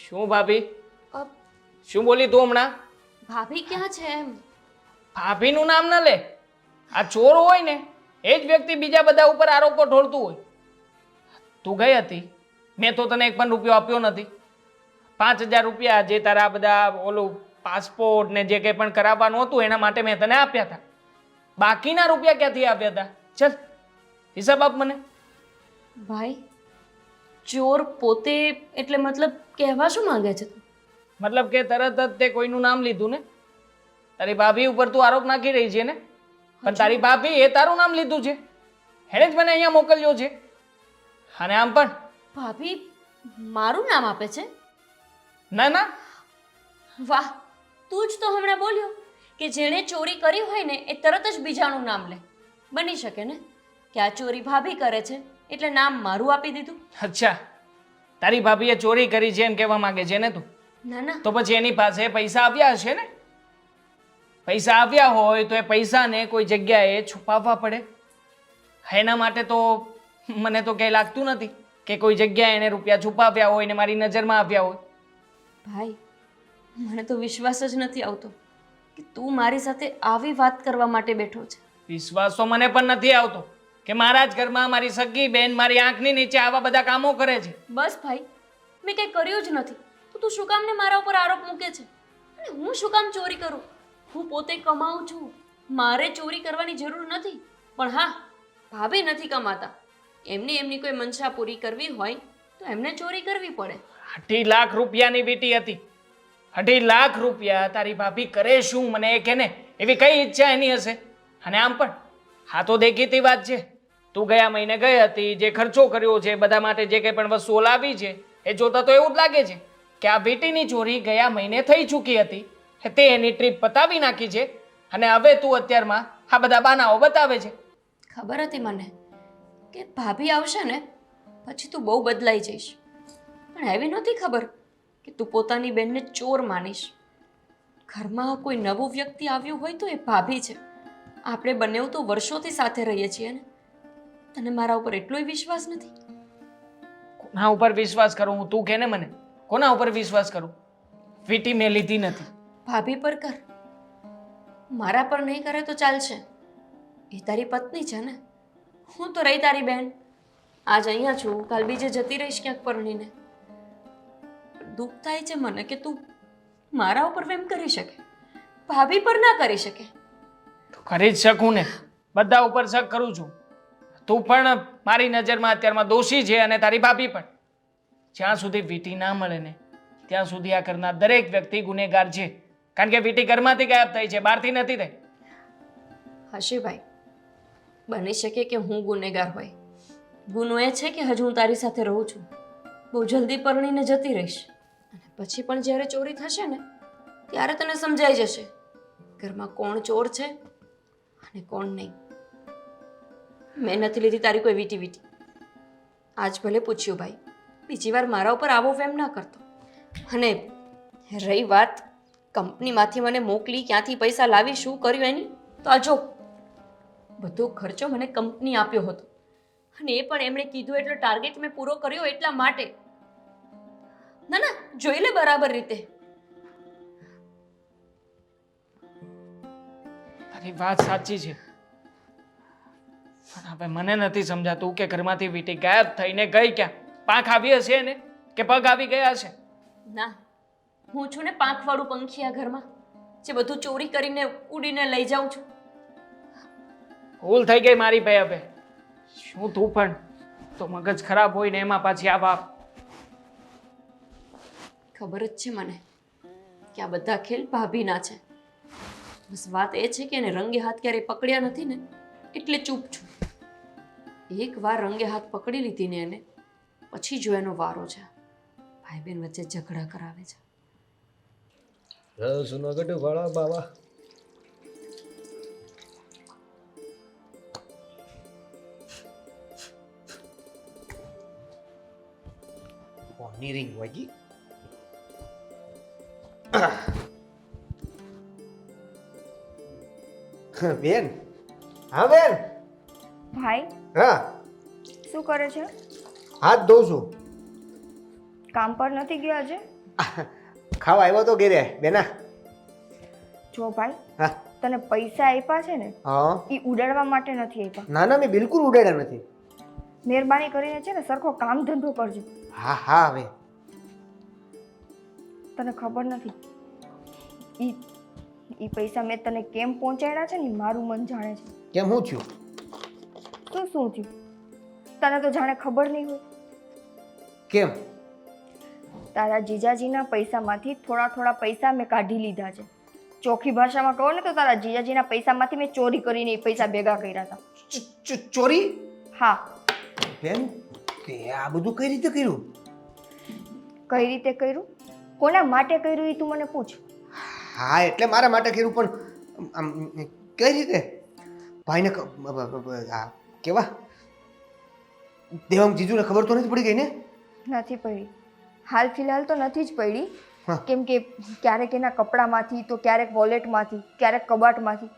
શું ભાભી? અ, શું બોલી તું હમણાં? ભાભી ક્યાં છે એમ? ભાભીનું નામ ન લે. આ ચોર હોય ને એ જ વ્યક્તિ બીજા બધા ઉપર આરોપો ઢોળતું હોય. તું ગઈ હતી, મેં તો તને 1 પણ રૂપિયો આપ્યો નથી. 5,000 રૂપિયા જે તારા બધા ઓલું પાસપોર્ટ ને જે કંઈ પણ કરાવવાનું હતું એના માટે મેં તને આપ્યા હતા. બાકીના રૂપિયા ક્યાંથી આપ્યા હતા? ચલ હિસાબ આપ મને. ભાઈ, ચોર પોતે એટલે મતલબ કહેવા શું માંગે છે તું? મતલબ કે તરત જ તે કોઈનું નામ લીધું ને. તારી ભાભી ઉપર તું આરોપ નાખી રહી છે ને, પણ તારી ભાભી એ તારું નામ લીધું છે, એણે જ મને અહીંયા મોકલ્યો છે. અને આમ પણ ભાભી મારું નામ આપે છે? ના ના, વાહ, તું જ તો હમણાં બોલ્યો કે જેણે ચોરી કરી હોય ને એ તરત જ બીજાનું નામ લે? બની શકે ને કે આ ચોરી ભાભી કરે છે એટલે નામ મારું આપી દીધું? અચ્છા, તારી ભાભીએ ચોરી કરી છે એમ કહેવા માંગે છે ને તું? ના ના, તો પછી એની પાસે પૈસા આવ્યા હશે ને? પૈસા આવ્યા હોય તો એ પૈસાને કોઈ જગ્યાએ છુપાવવા પડે. એના માટે તો મને તો કંઈ લાગતું નથી કે કોઈ જગ્યાએ એને રૂપિયા છુપાવ્યા હોય ને મારી નજરમાં આવ્યા હોય. ભાઈ મને તો વિશ્વાસ જ નથી આવતો કે તું મારી સાથે આવી વાત કરવા માટે બેઠો છે. વિશ્વાસ તો મને પણ નથી આવતો કે મારા જ ઘરમાં મારી સગી બેન મારી આંખની નીચે આવા બધા કામો કરે છે. બસ ભાઈ, મેં કંઈ કર્યું જ નથી તો તું શું કામ ને મારા ઉપર આરોપ મૂકે છે? અને હું શું કામ ચોરી કરું? હું પોતે કમાઉં છું, મારે ચોરી કરવાની જરૂર નથી. પણ હા, ભાભી નથી કમાતા, એમની કોઈ મનસા પૂરી કરવી હોય તો એમને ચોરી કરવી પડે. 2.5 લાખ રૂપિયાની વીંટી હતી. 2.5 લાખ રૂપિયા તારી ભાભી કરે શું મને એ કે ને? એવી કઈ ઈચ્છા એની હશે? અને આમ પણ હા તો દેખીતી વાત છે, તું ગયા મહિને ગઈ હતી, જે ખર્ચો કર્યો છે, બધા માટે જે કંઈ પણ વસ્તુઓ લાવી છે, એ જોતા તો એવું જ લાગે છે કે આ વીંટીની ચોરી ગયા મહિને થઈ ચૂકી હતી. તે એની ટ્રીપ પતાવી નાખી છે અને હવે તું અત્યારમાં આ બધા બાનાઓ બતાવે છે. ખબર હતી મને કે ભાભી આવશે ને પછી તું બહુ બદલાઈ જઈશ, પણ એવી નહોતી ખબર કે તું પોતાની બેનને ચોર માનીશ. ઘરમાં કોઈ નવું વ્યક્તિ આવ્યું હોય તો એ ભાભી છે. આપણે બંને તો વર્ષોથી સાથે રહીએ છીએ ને. તને મારા ઉપર એટલોય વિશ્વાસ નથી? કોના ઉપર વિશ્વાસ કરું હું? તું કે ને મને, કોના ઉપર વિશ્વાસ કરું? વીંટી મેં લીધી નથી. ભાભી પર કર, મારા પર નહીં કરે તો ચાલશે. એ તારી પત્ની છે ને, હું તો રહી તારી બેન. આજ અહીંયા છું, કાલ બીજે જતી રહીશ ક્યાંક પરણીને. દુઃખ થાય છે મને કે તું મારા ઉપર એમ કરી શકે, ભાભી પર ના કરી શકે. તો કરી જ શકું ને, બધા ઉપર શક કરું છું. તું પણ મારી નજરમાં અત્યારમાં દોષી છે અને તારી ભાભી પણ. જ્યાં સુધી વીંટી ના મળે ને ત્યાં સુધી આ ઘરના દરેક વ્યક્તિ ગુનેગાર છે, કારણ કે વીંટી ઘરમાંથી ગાયબ થઈ છે, બહારથી નથી થઈ. હશીભાઈ, બની શકે કે હું ગુનેગાર હોય. ગુનો એ છે કે હજુ હું તારી સાથે રહું છું, બહુ જલ્દી પરણીને જતી રહીશ, અને પછી પણ જ્યારે ચોરી થશે ને ત્યારે તને સમજાઈ જશે ઘરમાં કોણ ચોર છે અને કોણ નહીં. મેં નથી લીધી તારી કોઈ વીટી. આજ ભલે પૂછ્યું ભાઈ, બીજી વાર મારા ઉપર આવો વેમ ના કરતો. અને રહી વાત કંપનીમાંથી મને મોકલી, ક્યાંથી પૈસા લાવી, શું કર્યું એની, તો આ જો બધો ખર્ચો મને કંપની આપ્યો હતો, અને એ પણ એમણે કીધું એટલો ટાર્ગેટ મેં પૂરો કર્યો એટલા માટે. ના ના, જોઈ લે બરાબર રીતે. તારી વાત સાચી છે, પણ હવે મને નથી સમજાતું કે ઘરમાંથી વીંટી ગાયબ થઈને ગઈ ક્યાં? પાંખ આવી હશે ને કે પગ આવી ગયા હશે? ના, હું છું ને પાંખવાળું પંખી આ ઘરમાં, જે બધું ચોરી કરીને ઉડીને લઈ જાઉં છું. ભૂલ થઈ ગઈ મારી ભાઈ. હવે શું તું પણ તો મગજ ખરાબ હોય ને એમાં પાછી આવા. ખબર જ છે મને કે આ બધા ખેલ ભાભીના છે. બસ વાત એ છે કે એને રંગે હાથ ક્યારેય પકડ્યા નથી ને એટલે ચૂપ છું. એક વાર રંગે હાથ પકડી લીધી ને એને, પછી જો એનો વારો છે. ભાઈ બહેન વચ્ચે ઝઘડા કરાવે છે. સુનગઢ વાળા બાવા. ફોનની રિંગ વાગી. બેન. હા બેન. ભાઈ હા, શું કરે છે? હાથ ધોઉં છું. કામ પર નથી ગયો આજે? ખાવા આવ્યો તો ઘેરે બેના. જો ભાઈ, હા તને પૈસા આપ્યા છે ને હા. એ ઉડાડવા માટે નથી આપ્યા. ના ના, મેં બિલકુલ ઉડાડ્યા નથી. મહેરબાની કરીને છે ને સરખો કામ ધંધો કરજો. હા હા. હવે તને ખબર નથી ઈ પૈસા મેં તને કેમ પહોંચાડ્યા છે ને ઈ મારું મન જાણે છે. કેમ શું થયું? શું થયું? તને તો જાણે ખબર નહીં હોય. કેમ? તારા જીજાજીના પૈસામાંથી થોડા થોડા પૈસા મેં કાઢી લીધા છે. ચોખ્ખી ભાષામાં કહો ને તો તારા જીજાજીના પૈસામાંથી મેં ચોરી કરીને એ પૈસા ભેગા કર્યા હતા. ચોરી? હા. બેન, તે આ બધું કઈ રીતે કર્યું? કઈ રીતે કર્યું? કોના માટે કર્યું એ તું મને પૂછ. હા, એટલે મારા માટે કર્યું, પણ આમ કઈ રીતે ભાઈને આ કેવા દેવાંગ જીજુને ખબર તો નથી પડી ગઈ ને? નથી પડી, હાલ ફિલહાલ તો નથી જ પડી. હા. કેમ કે ક્યારેક એના કપડામાંથી તો ક્યારેક વોલેટમાંથી ક્યારેક કબાટમાંથી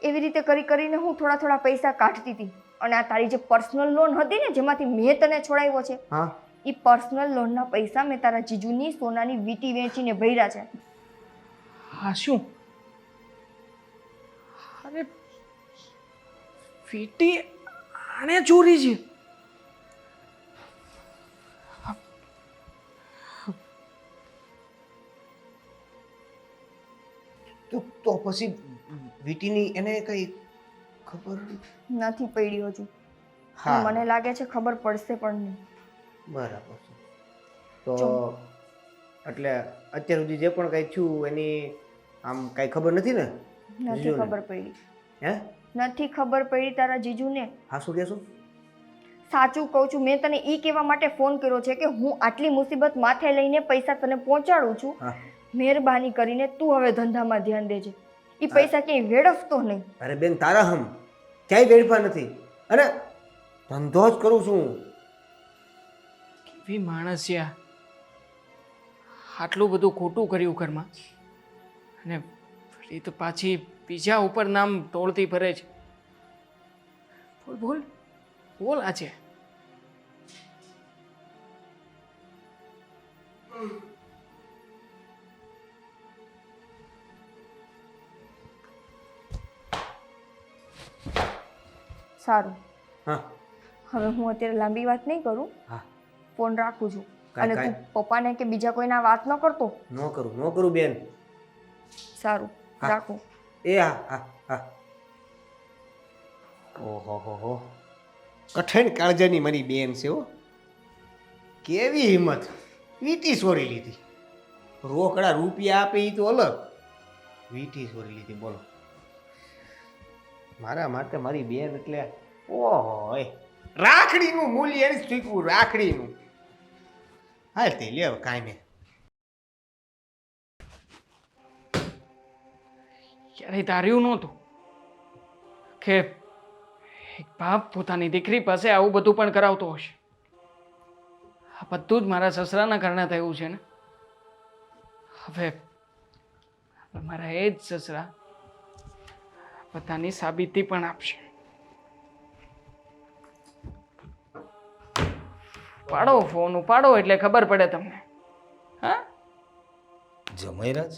એવી રીતે કરી કરીને હું થોડા થોડા પૈસા કાઢતી હતી. અને આ તારી જે પર્સનલ લોન હતી ને જેમાંથી મેં તને છોડાવ્યો છે, હા એ પર્સનલ લોનના પૈસા મેં તારા જીજુની સોનાની વીંટી વેચીને ભર્યા છે. હા શું? અરે વીંટી આણે ચોરી છે? તો પછી વીટીની એને કઈ ખબર? નથી પડી હજુ. હા મને લાગે છે ખબર પડશે પણ નહીં. બરાબર છે. તો એટલે અત્યાર સુધી જે પણ કઈ થયું એની આમ કઈ ખબર નથી ને? નથી જીજુને? ખબર પડી. હે નથી ખબર પડી તારા જીજુને. હા શું કહેશો? સાચું કહું છું, મેં તને એ કહેવા માટે ફોન કર્યો છે કે હું આટલી મુસીબત માથે લઈને પૈસા તને પહોંચાડું છું. હા મહેરબાની કરીને તું હવે ધંધામાં ધ્યાન દેજે. એ પૈસા ક્યાંય વેડફતો નહીં. અરે બેન તારા હમ ક્યાંય વેડફા નથી અને ધંધો જ કરું છું. કેવી માણસ છે આ! આટલું બધું ખોટું કર્યું ઘરમાં અને ફરી તો પાછી બીજા ઉપર નામ તોડતી ફરે છે. બોલ બોલ બોલ આજે. સારું, હા હવે હું અત્યારે લાંબી વાત નહીં કરું. હા ફોન રાખું છું. કાંઈ- અને તું પપ્પાને કે બીજા કોઈના વાત ન કરતો. ન કરું બેન. સારું, હા. રાખું. એ હા હા હા. ઓહો હો હો, કઠણ કાળજાની મારી બેન છે હો. કેવી હિંમત! વીટી ચોરી લીધી. રોકડા રૂપિયા આપે એ તો અલગ, વીટી ચોરી લીધી. બોલો, મારા માટે મારી બેન એટલે ઓહો રાખડીનું મૂલ્ય એને શીખવું. રાખડીનું હાલ તે લે કાંઈ નહીં. ક્યારેય ધાર્યું નહોતું કે એક બાપ પોતાની દીકરી પાસે આવું બધું પણ કરાવતો હશે. આ બધું જ મારા સસરાના કારણે થયું છે ને. હવે મારા એ જ સસરા બધાની સાબિતી પણ આપશે. ઉપાડો ફોન, ઉપાડો એટલે ખબર પડે તમને. હા જમાઈરાજ,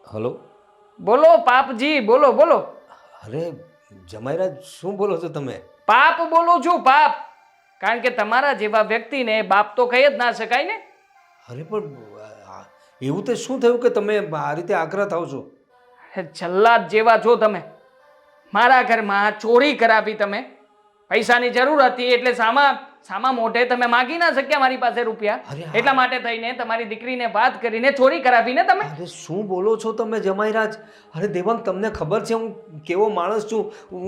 હલો. બોલો પાપજી, બોલો બોલો. અરે જમાઈરાજ, શું બોલો છો તમે? પાપ બોલું છું, પાપ. કારણ કે તમારા જેવા વ્યક્તિને બાપ તો કહી જ ના શકાય ને. અરે પણ એવું તે શું થયું કે તમે આ રીતે આકરા થાવ છો? જલ્લાદ જેવા છો તમે. મારા ઘરમાં ચોરી કરાવી તમે. પૈસાની જરૂર હતી એટલે સામા મોઢે તમે માગી ના શક્યા મારી પાસે રૂપિયા. અરે હા. એટલા માટે થઈને તમારી દીકરીને વાત કરીને ચોરી કરાવીને તમે. અરે શું બોલો છો તમે જમાઈરાજ? અરે દેવાંગ, તમને ખબર છે હું કેવો માણસ છું? હું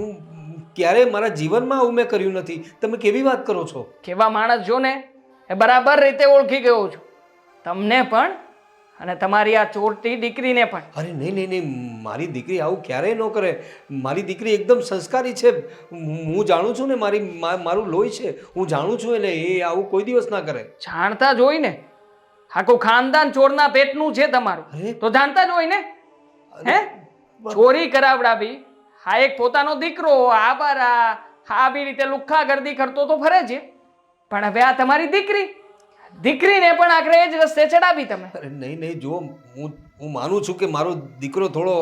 ક્યારેય મારા જીવનમાં આવું મેં કર્યું નથી. તમે કેવી વાત કરો છો? કેવા માણસ જો ને એ બરાબર રીતે ઓળખી ગયો છું. તમને પણ અને તમારી આ ચોરતી દીકરીને પણ. અરે નહીં નહીં નહીં, મારી દીકરી આવું ક્યારેય ન કરે. મારી દીકરી એકદમ સંસ્કારી છે. હું જાણું છું ને, મારું લોહી છે. હું જાણું છું એટલે એ આવું કોઈ દિવસ ના કરે. જાણતા જ હોય ને, આખું ખાનદાન ચોરના પેટનું છે તમારું. અરે તો જાણતા જ હોય ને. હે ચોરી કરાવડાવી. હા, એક પોતાનો દીકરો આ બારા આવી રીતે લુખ્ખા ગર્દી કરતો તો ફરે છે, પણ હવે આ તમારી દીકરીને પણ આખરે એ જ રસ્તે ચડાવી તમે. અરે નહીં નહીં, જો હું માનું છું કે મારો દીકરો થોડો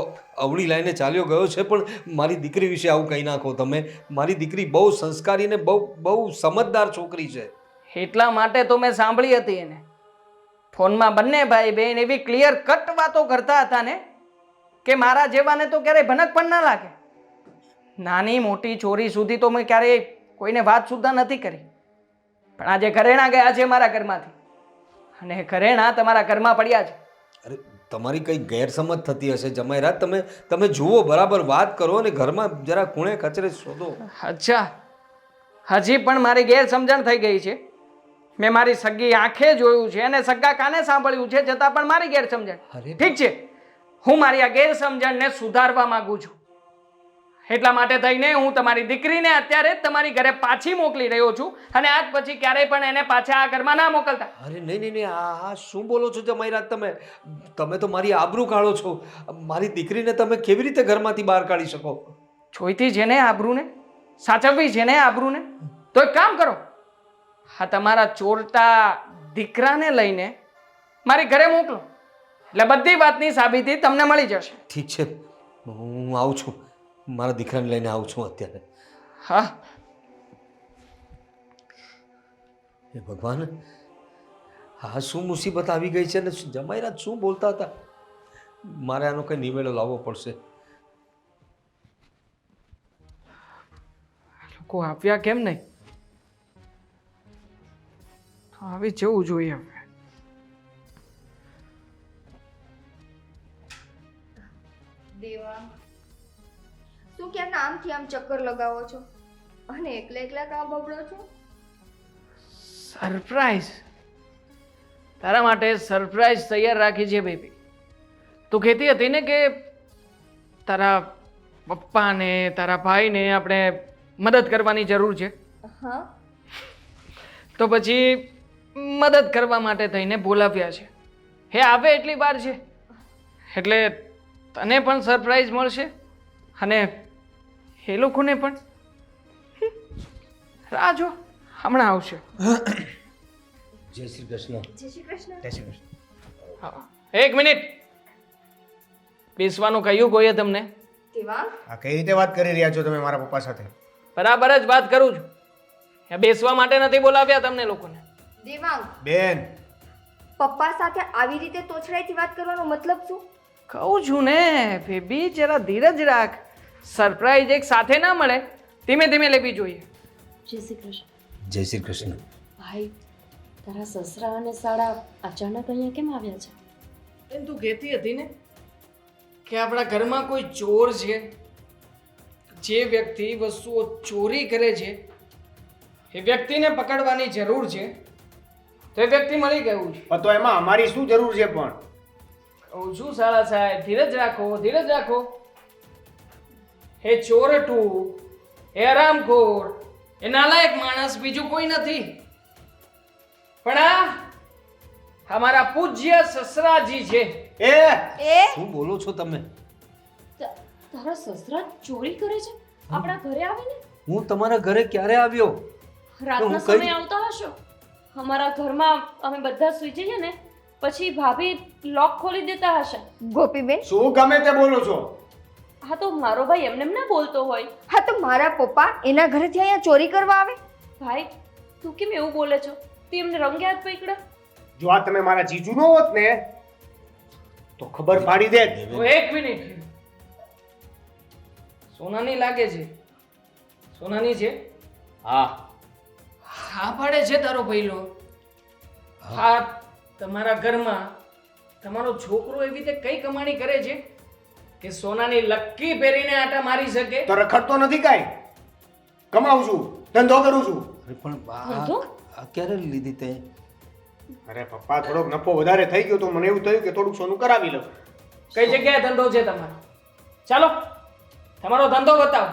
અવળી લાઈને ચાલ્યો ગયો છે, પણ મારી દીકરી વિશે આવું કહી નાખો તમે. મારી દીકરી બહુ સંસ્કારી ને બહુ સમજદાર છોકરી છે. એટલા માટે તો મેં સાંભળી હતી એને ફોનમાં બંને ભાઈ બહેન એવી ક્લિયર કટ વાતો કરતા હતા ને કે મારા જેવાને તો ક્યારેય ભનક પણ ના લાગે. નાની મોટી ચોરી સુધી તો મેં ક્યારેય કોઈને વાત સુદ્ધા નથી કરી. પણ આજે ઘરેણા ગયા છે મારા ઘરમાંથી અને ઘરેણા તમારા ઘરમાં પડ્યા છે. અરે તમારી કઈ ગેરસમજ થતી હશે જમાઈરાજ. તમે જુઓ, બરાબર વાત કરો અને ઘરમાં જરા ખૂણે કચરે શોધો. અચ્છા, હજી પણ મારી ગેરસમજણ થઈ ગઈ છે. મેં મારી સગી આંખે જોયું છે અને સગા કાને સાંભળ્યું છે, છતાં પણ મારી ગેરસમજણ. અરે ઠીક છે, હું મારી આ ગેરસમજણને સુધારવા માંગુ છું. એટલા માટે થઈને હું તમારી દીકરીને અત્યારે જ તમારી ઘરે પાછી મોકલી રહ્યો છું અને આજ પછી ક્યારેય પણ એને પાછા આ ઘરમાં ના મોકલતા. અરે નહીં નહીં નહીં, આ શું બોલો છો જમાઈ રાત તમે? તમે તો મારી આબરૂ કાઢો છો. મારી દીકરીને તમે કેવી રીતે ઘરમાંથી બહાર કાઢી શકો? જોઈતી છે ને આબરૂને, સાચવવી છે ને આબરૂને, તો એક કામ કરો, હા તમારા ચોરતા દીકરાને લઈને મારી ઘરે મોકલો, એટલે બધી વાતની સાબિતી તમને મળી જશે. ઠીક છે, હું આવું છું, મારા દીકરાને લઈને આવું છું અત્યારે. હા. હે ભગવાન, હા શું મુસીબત આવી ગઈ છે ને જમાઈ રાત શું બોલતા હતા? મારે આનો કંઈ નિવેડો લાવવો પડશે. લોકો આવ્યા કેમ નહીં? આવી જવું જોઈએ હવે. દેવા, શું ક્યારના આમથી આમ ચક્કર લગાવો છો અને એકલા એકલા કામ બબડો છો? સરપ્રાઈઝ, તારા માટે સરપ્રાઈઝ તૈયાર રાખી છે બેબી. તું કહેતી હતી ને કે તારા પપ્પાને તારા ભાઈને આપણે મદદ કરવાની જરૂર છે, હા, તો પછી મદદ કરવા માટે થઈને બોલાવ્યા છે. હે આવે એટલી વાર છે એટલે તને પણ સરપ્રાઈઝ મળશે અને એ લોકોને પણ. રાહ જો, હમણાં આવશે. જય શ્રી કૃષ્ણ. જય શ્રી કૃષ્ણ. જય શ્રી કૃષ્ણ. હા, એક મિનિટ. બેસવાનું કહ્યું કોઈએ તમને? દેવા, આ કઈ રીતે વાત કરી રહ્યા છો તમે મારા પપ્પા સાથે? બરાબર જ વાત કરું છું. એ બેસવા માટે નથી બોલાવ્યા તમને લોકોને. દેવાંગ, બેન, પપ્પા સાથે આવી રીતે તોછડાઈથી વાત કરવાનો મતલબ શું? કહું છું ને બેબી, જરા ધીરજ રાખ. સરપ્રાઈઝ એક સાથે ના મળે, ધીમે ધીમે લેવી જોઈએ. જય શ્રી કૃષ્ણ. જય શ્રી કૃષ્ણ. ભાઈ, તારા સસરા અને સાળા અચાનક અહીંયા કેમ આવ્યા છે? એમ તું કહેતી હતી ને કે આપણા ઘરમાં કોઈ ચોર છે, જે વ્યક્તિ વસ્તુઓ ચોરી કરે છે એ વ્યક્તિને પકડવાની જરૂર છે, તો એ વ્યક્તિ મળી ગયું છે. પણ તો એમાં અમારી શું જરૂર છે? પણ કહું છું શાળા સાહેબ, ધીરજ રાખો, ધીરજ રાખો. એ ચોરટું, એ હરામખોર, એ નાલાયક માણસ બીજું કોઈ નથી, પણ આ અમારા પૂજ્ય સસરાજી છે. એ શું બોલો છો તમે? તારા સસરા ચોરી કરે છે આપણા ઘરે આવીને? હું તમારા ઘરે ક્યારે આવ્યો? રાતના હું કઈ- સમય આવતા હશો. અમારા ઘરમાં અમે બધા સૂઈ જઈએ ને પછી ભાભી લોક ખોલી દેતા હશે. ગોપીબેન, શું ગમે તે બોલો છો? હા તો મારો ભાઈ એમને ના બોલતો હોય. હા તો મારા પપ્પા એના ઘરેથી અહીંયા ચોરી કરવા આવે? ભાઈ, તું કેમ એવું બોલે છો? તું એમને રંગે હાથ પકડ્યા? જો આ તમે મારા જીજુ નો હોત ને તો ખબર પાડી દે. તો એક મિનિટ, સોનાની લાગે છે? સોનાની છે? હા, હા પાડે છે તારો ભઈલો. હા, તમારા ઘરમાં તમારો છોકરો એવી રીતે કઈ કમાણી કરે છે કે સોનાની લક્કી પહેરીને આટા મારી શકે? તો રખડતો નથી કાંઈ, કમાઉં છું, ધંધો કરું છું. અરે પણ ધંધો? આ ક્યારે લીધી તે? અરે પપ્પા, થોડોક નફો વધારે થઈ ગયો તો મને એવું થયું કે થોડુંક સોનું કરાવી લઉં. કઈ જગ્યાએ ધંધો છે તમારો? ચાલો તમારો ધંધો બતાવો,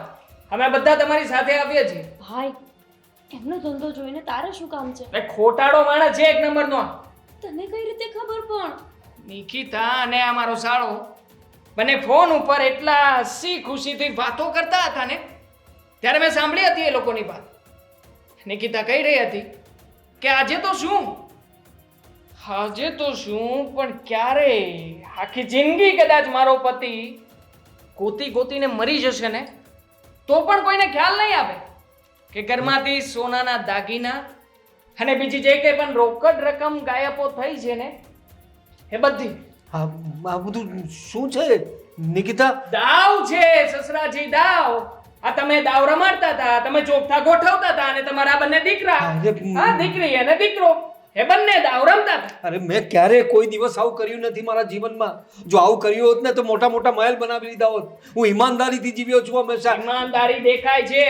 અમે બધા તમારી સાથે આવીએ છીએ. ભાઈ, એમનો ધંધો જોઈને તારે શું કામ છે? એ ખોટાડો માણસ છે એક નંબરનો. તને કઈ રીતે ખબર પણ? નિકિતા અને અમારો સાળો બંને ફોન ઉપર એટલા હસી ખુશીથી વાતો કરતા હતા ને, ત્યારે મેં સાંભળી હતી એ લોકોની વાત. નિકિતા કહી રહી હતી કે આજે તો શું પણ ક્યારે આખી જિંદગી કદાચ મારો પતિ ગોતી ગોતીને મરી જશે ને તો પણ કોઈને ખ્યાલ નહીં આવે કે ઘરમાંથી સોનાના દાગીના અને બીજી જે કંઈ પણ રોકડ રકમ ગાયબો થઈ છે ને એ બધી. આ બધું શું છે નિકિતા? દાવ છે સસરાજી, દાવ. આ તમે દાવ રમાડતા હતા, તમે ચોકઠા ગોઠવતા હતા અને તમારા બંને દીકરા, હા દીકરી અને દીકરો, એ બંને દાવ રમતા હતા. અરે મેં ક્યારે કોઈ દિવસ આવું કર્યું નથી મારા જીવનમાં. જો આવું કર્યું હોત ને તો મોટા મોટા મહેલ બનાવી લીધા હોત. હું ઈમાનદારીથી જીવ્યો છું હંમેશા. ઈમાનદારી દેખાય છે,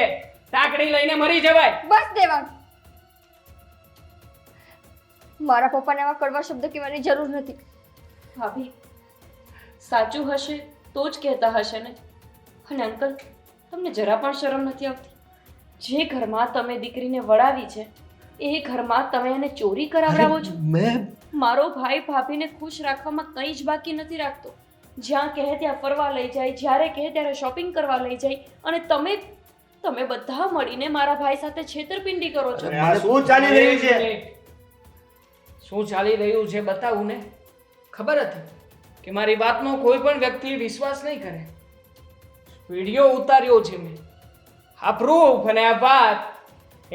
ટાકડી લઈને મરી જવાય. બસ દેવાંગ, મારા પપ્પાને આવા કડવા શબ્દ કહેવાની જરૂર નથી. ભાભી, સાચું હશે તો જ કહેતા હશે ને. અને અંકલ, તમને જરા પણ શરમ નથી આવતી? જે ઘરમાં તમે દીકરીને વળાવી છે એ ઘરમાં તમે એને ચોરી કરાવડાવો છો. મેં મારો ભાઈ ભાભીને ખુશ રાખવામાં કંઈ જ બાકી નથી રાખતો. જ્યાં કહે ત્યાં ફરવા લઈ જાય, જ્યારે કહે ત્યારે શોપિંગ કરવા લઈ જાય, અને તમે બધા મળીને મારા ભાઈ સાથે છેતરપિંડી કરો છો. આ શું ચાલી રહ્યું છે? શું ચાલી રહ્યું છે બતાવું ને. ખબર હતી કે મારી વાતનો કોઈ પણ વ્યક્તિ વિશ્વાસ નહીં કરે. વિડીયો ઉતાર્યો છે મેં. આ પ્રૂફ અને આ વાત,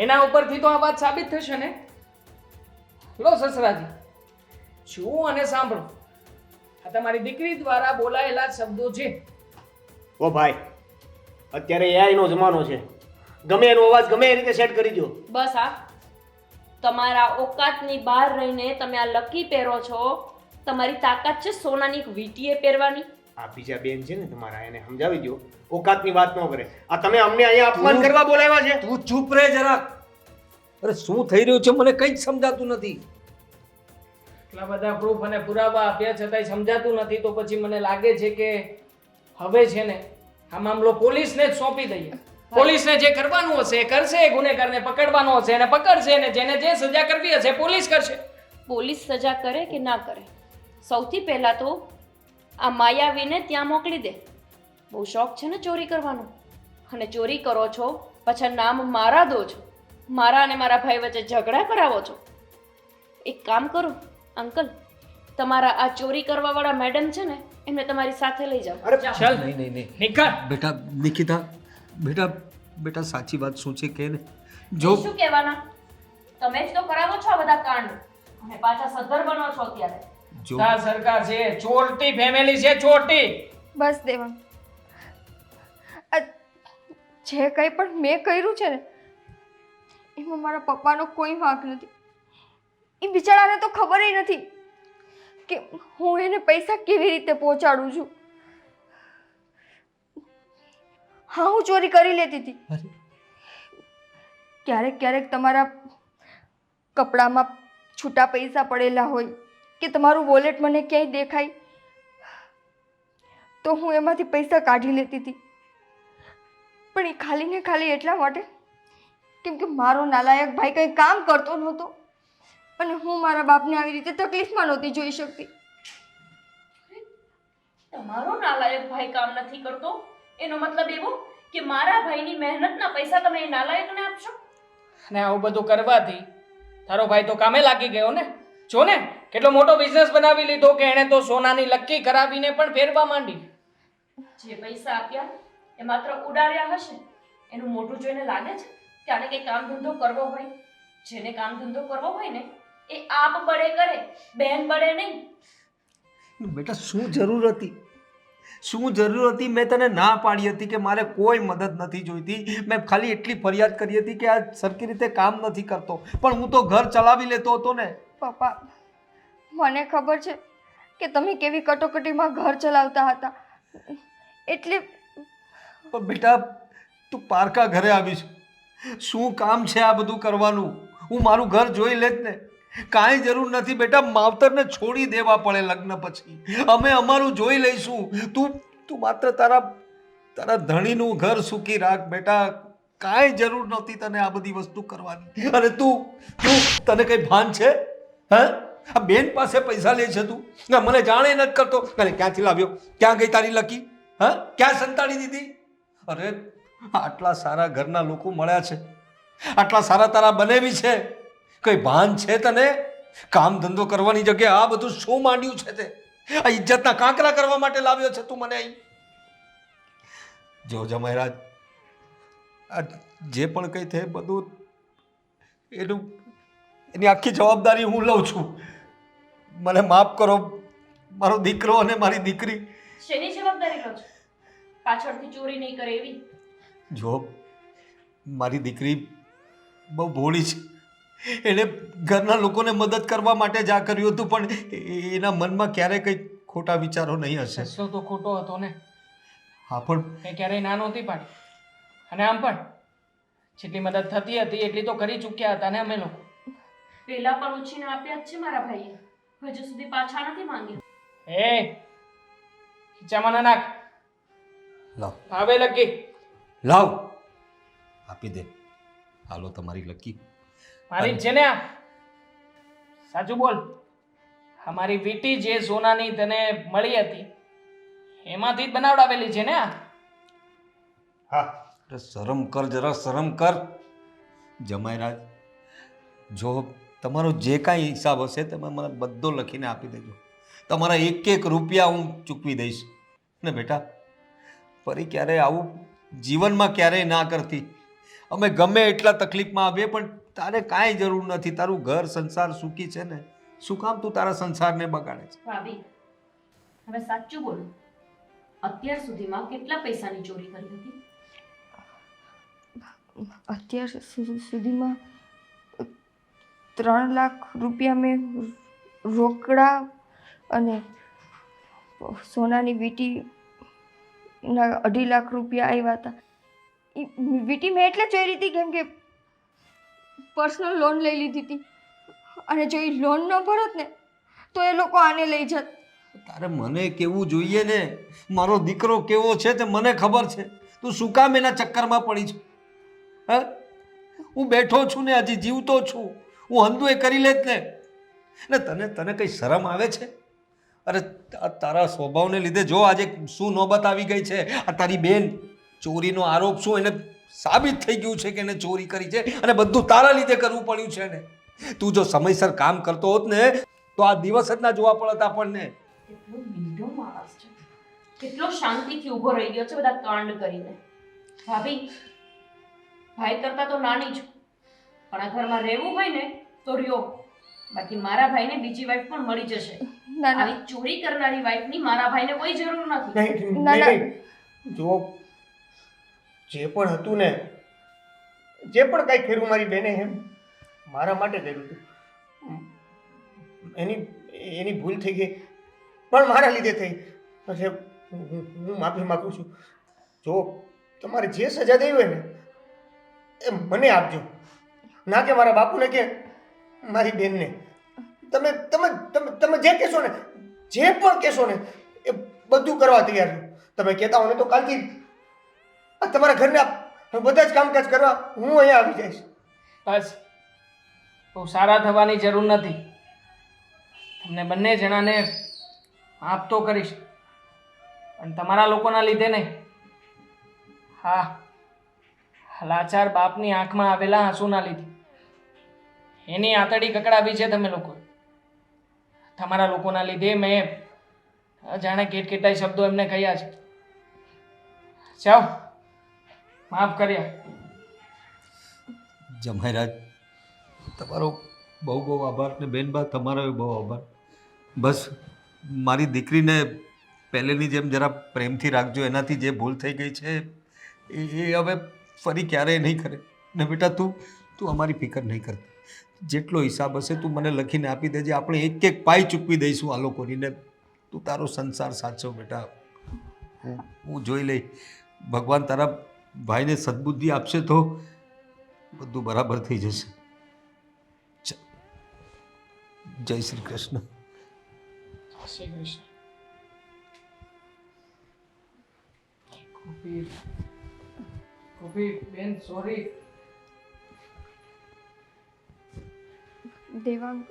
એના ઉપરથી તો આ વાત સાબિત થશે ને. લો સસરાજી, જુઓ અને સાંભળો. આ તમારી દીકરી દ્વારા બોલાયેલા શબ્દો છે. ઓ ભાઈ, અત્યારે AI નો જમાનો છે. ગમે એનો અવાજ ગમે એ રીતે સેટ કરી દો. બસ આ તમારા ઓકાતની બહાર રહીને તમે આ લકી પહેરો છો. તમારી તાકાત છે સોનાની એક વીંટીએ પહેરવાની. આ બીજા બેન છે ને તમારા, એને સમજાવી દો ઓકાતની વાત ન કરે. આ તમે અમને અહીંયા અપમાન કરવા બોલાવ્યા છે. તું ચૂપ રહે જરાક. અરે શું થઈ રહ્યું છે મને કંઈ જ સમજાતું નથી. એટલા બધા પ્રૂફ અને પુરાવા આપ્યા છતાંય સમજાતું નથી, તો પછી મને લાગે છે કે હવે છે ને આ મામલો પોલીસને જ સોંપી દઈએ. પોલીસને જે કરવાનું હશે એ કરશે, ગુનેગારને પકડવાનો હશે એને પકડશે, અને જેને જે સજા કરવી હશે પોલીસ કરશે. પોલીસ સજા કરે કે ના કરે, સૌથી પહેલાં તો આ માયાવીને ત્યાં મોકલી દે. બહુ શોખ છે ને ચોરી કરવાનો, અને ચોરી કરો છો પાછા નામ મારા દો છો. મારા અને મારા ભાઈ વચ્ચે ઝઘડા કરાવો છો. એક કામ કરો અંકલ, તમારા આ ચોરી કરવાવાળા મેડમ છે ને એમને તમારી સાથે લઈ જાઓ. અરે ચાલ નહીં નહીં નહીં નિકાલ. બેટા નિકિતા, બેટા સાચી વાત શું છે કે ને જો શું કહેવાના? તમે જ તો કરાવો છો આ બધા કાંડ, અને પાછા સદ્ધર બનો છો અત્યારે. જો આ સરકાર છે, ચોરટી ફેમિલી છે, ચોરટી. બસ દેવાંગ, આ જે કંઈ પણ મેં કર્યું છે ને એમાં મારા પપ્પાનો કોઈ વાંક નથી. એ બિચારાને તો ખબર ય નથી કે હું એને પૈસા કેવી રીતે પહોંચાડું છું. હા, હું ચોરી કરી લેતી હતી. ક્યારેક ક્યારેક તમારા કપડામાં છૂટા પૈસા પડેલા હોય કે તમારું વોલેટ મને ક્યાંય દેખાય તો હું એમાંથી પૈસા કાઢી લેતી હતી. પણ એ ખાલી ને ખાલી એટલા માટે કેમ કે મારો નાલાયક ભાઈ કંઈ કામ કરતો નહોતો અને હું મારા બાપને આવી રીતે તકલીફમાં નહોતી જોઈ શકતી. તમારો નાલાયક ભાઈ કામ નથી કરતો એનો મતલબ એવો કે મારા ભાઈની મહેનતના પૈસા તમે એ નાલાયકને આપશો? અને આવું બધું કરવાથી તારો ભાઈ તો કામે લાગી ગયો ને. જો ને કેટલો મોટો બિઝનેસ બનાવી લીધો કે એણે તો સોનાની લક્કી કરાવીને પણ ફેરવા માંડી. જે પૈસા આપ્યા એ માત્ર ઉડાડ્યા હશે. એનું મોઢું જોઈને લાગે છે કે આને કંઈ કામ ધંધો કરવો હોય. જેને કામ ધંધો કરવો હોય ને એ આપ બળે કરે, બહેન બળે નહીં. બેટા શું જરૂર હતી? શું જરૂર હતી? મેં તને ના પાડી હતી કે મારે કોઈ મદદ નથી જોઈતી. મેં ખાલી એટલી ફરિયાદ કરી હતી કે આ સરખી રીતે કામ નથી કરતો, પણ હું તો ઘર ચલાવી લેતો હતો ને. પપ્પા, મને ખબર છે કે તમે કેવી કટોકટીમાં ઘર ચલાવતા હતા, એટલે પણ બેટા તું પારકા ઘરે આવી છે, શું કામ છે આ બધું કરવાનું? હું મારું ઘર જોઈ લેત ને. કાંઈ જરૂર નથી બેટા, માવતરને છોડી દેવા પડે લગ્ન પછી. અમે અમારું જોઈ લઈશું. તું માત્ર તારા ધણીનું ઘર સુખી રાખ બેટા. કાંઈ જરૂર નહોતી તને આ બધી વસ્તુ કરવાની. અને તને કંઈ ભાન છે? હા, આ બેન પાસે પૈસા લે છે તું? ના, મને જાણે નથી કરતો. અને ક્યાંથી લાવ્યો? ક્યાં ગઈ તારી લકી? હા, ક્યાં સંતાડી દીધી? અરે આટલા સારા ઘરના લોકો મળ્યા છે, આટલા સારા તારા બનેવી છે, કઈ ભાન છે તને? કામ ધંધો કરવાની જગ્યાએ આ બધું શું માંડ્યું છે તે? આ ઇજ્જતના કાંકરા કરવા માટે લાવ્યો છે તું મને અહીં? જો જમાઈરાજ, આ જે પણ કંઈ થાય બધું એની આખી જવાબદારી હું લઉં છું. મને માફ કરો, મારો દીકરો અને મારી દીકરી. શેની જવાબદારી લો છો? પાછળથી ચોરી નહીં કરે એવી? જો મારી દીકરી બહુ ભોળી છે. એણે ઘરના લોકોને મદદ કરવા માટે જ આ કર્યું હતું, પણ એના મનમાં ક્યારેય કંઈ ખોટા વિચારો નહીં હશે. સસ્તો તો ખોટો હતો ને. હા, પણ એ ક્યારેય ના નહોતી પાડી. અને આમ પણ જેટલી મદદ થતી હતી એટલી તો કરી ચૂક્યા હતા ને અમે લોકો. પેલા પણ ઉછીને આપ્યા જ છે મારા ભાઈએ, હજુ સુધી પાછા નથી માંગ્યા. એ ખીચામાં ના નાખ. લાવ ભાવે લકી. લાવ આપી દે. હાલો તમારી લકી. મારી જ છે ને આ? સાચું બોલ. અમારી વીટી જે સોનાની તને મળી હતી એમાંથી જ બનાવડાવેલી છે ને આ? હા અરે શરમ કર, જરા શરમ કર. જમાઈરાજ, જો તમારો જે કાંઈ હિસાબ હશે તમે મને બધો લખીને આપી દેજો. તમારા એક એક રૂપિયા હું ચૂકવી દઈશ. ને બેટા, ફરી ક્યારેય આવું જીવનમાં ક્યારેય ના કરતી. અમે ગમે એટલા તકલીફમાં આવીએ પણ તારે કાંઈ જરૂર નથી. તારું ઘર સંસાર સુખી છે ને, શું કામ તું તારા સંસારને બગાડે છે? ભાભી હવે સાચું બોલો, અત્યાર સુધીમાં કેટલા પૈસાની ચોરી કરી હતી? અત્યાર સુધીમાં 3 લાખ રૂપિયા મેં રોકડા અને સોનાની વીંટીના 2.5 લાખ રૂપિયા આવ્યા હતા. એ વીંટી મેં એટલે ચોરી હતી કેમ કે પર્સનલ લોન લઈ લીધી હતી અને જો એ લોન ન ભરત ને તો એ લોકો આને લઈ જત. તારે મને કેવું જોઈએ ને, મારો દીકરો કેવો છે તે મને ખબર છે. તું શું કામ એના ચક્કરમાં પડી છે? હે, હું બેઠો છું ને, હજી જીવતો છું. હું હંધુએ કરી લેત ને. તને તને કઈ શરમ આવે છે? અરે તારા સ્વભાવને લીધે જો આજે શું નોબત આવી ગઈ છે. આ તારી બેન ચોરીનો આરોપ શું એને સાબિત થઈ ગયું છે કે એને ચોરી કરી છે અને બધું તારા લીધે કરવું પડ્યું છે ને. તું જો સમયસર કામ કરતો હોત ને તો આ દિવસ જ ના જોવા પડત આપણને. કેટલો મીઠો માણસ છે, કેટલો શાંતિથી ઊભો રહી ગયો છે બધા કાંડ કરીને. ભાભી ભાઈ કરતા તો નાની છું, પણ આ ઘરમાં રહેવું હોય ને તો રહ્યો. બાકી મારા ભાઈને બીજી વાઈફ પણ મળી જશે. ના ના આવી ચોરી કરનારી વાઈફની મારા ભાઈને કોઈ જરૂર નથી. નહીં ના, ના. નહીં જો જે પણ હતું ને, જે પણ કાંઈ કર્યું મારી બેને એમ મારા માટે કર્યું હતું. એની ભૂલ થઈ ગઈ પણ મારા લીધે થઈ. એટલે હું માફી માગું છું. જો તમારે જે સજા દેવી હોય ને એ મને આપજો, ના કે મારા બાપુને કે મારી બેનને. તમે તમે તમે તમે જે કહેશો ને, જે પણ કહેશો ને એ બધું કરવા તૈયાર છું. તમે કહેતા હો ને તો કાલથી આ તમારા ઘરના બધા જ કામકાજ કરવા હું અહીંયા આવી જઈશ. બસ, બહુ સારા થવાની જરૂર નથી. તમને બંને જણાને માફ તો કરીશ પણ તમારા લોકોના લીધે નહીં. હા, લાચાર બાપની આંખમાં આવેલા આંસુના લીધે એની આંતડી કકડાવી છે તમે લોકો. તમારા લોકોના લીધે મેં જાણે કેટલાય શબ્દો એમને કહ્યા છે. જાઓ, માફ કર્યા. જમાઈરાજ, તમારો બહુ બહુ આભાર ને બેનબા તમારો બહુ આભાર. બસ મારી દીકરીને પહેલેની જેમ જરા પ્રેમથી રાખજો. એનાથી જે ભૂલ થઈ ગઈ છે એ હવે ફરી ક્યારેય નહીં કરે. ને બેટા તું અમારી ફિકર નહીં કરતી. જેટલો હિસાબ હશે તું મને લખીને આપી દેજે. આપણે એક એક પાઈ ચૂકવી દઈશું આ લોકોની. ને તું તારો સંસાર સાચવ બેટા. હું જોઈ લઈ. ભગવાન તારા ભાઈને સદબુદ્ધિ આપશે તો બધું બરાબર થઈ જશે. જય શ્રી કૃષ્ણ. શ્રી કૃષ્ણ. કુપી બેન, સોરી. દેવાંગ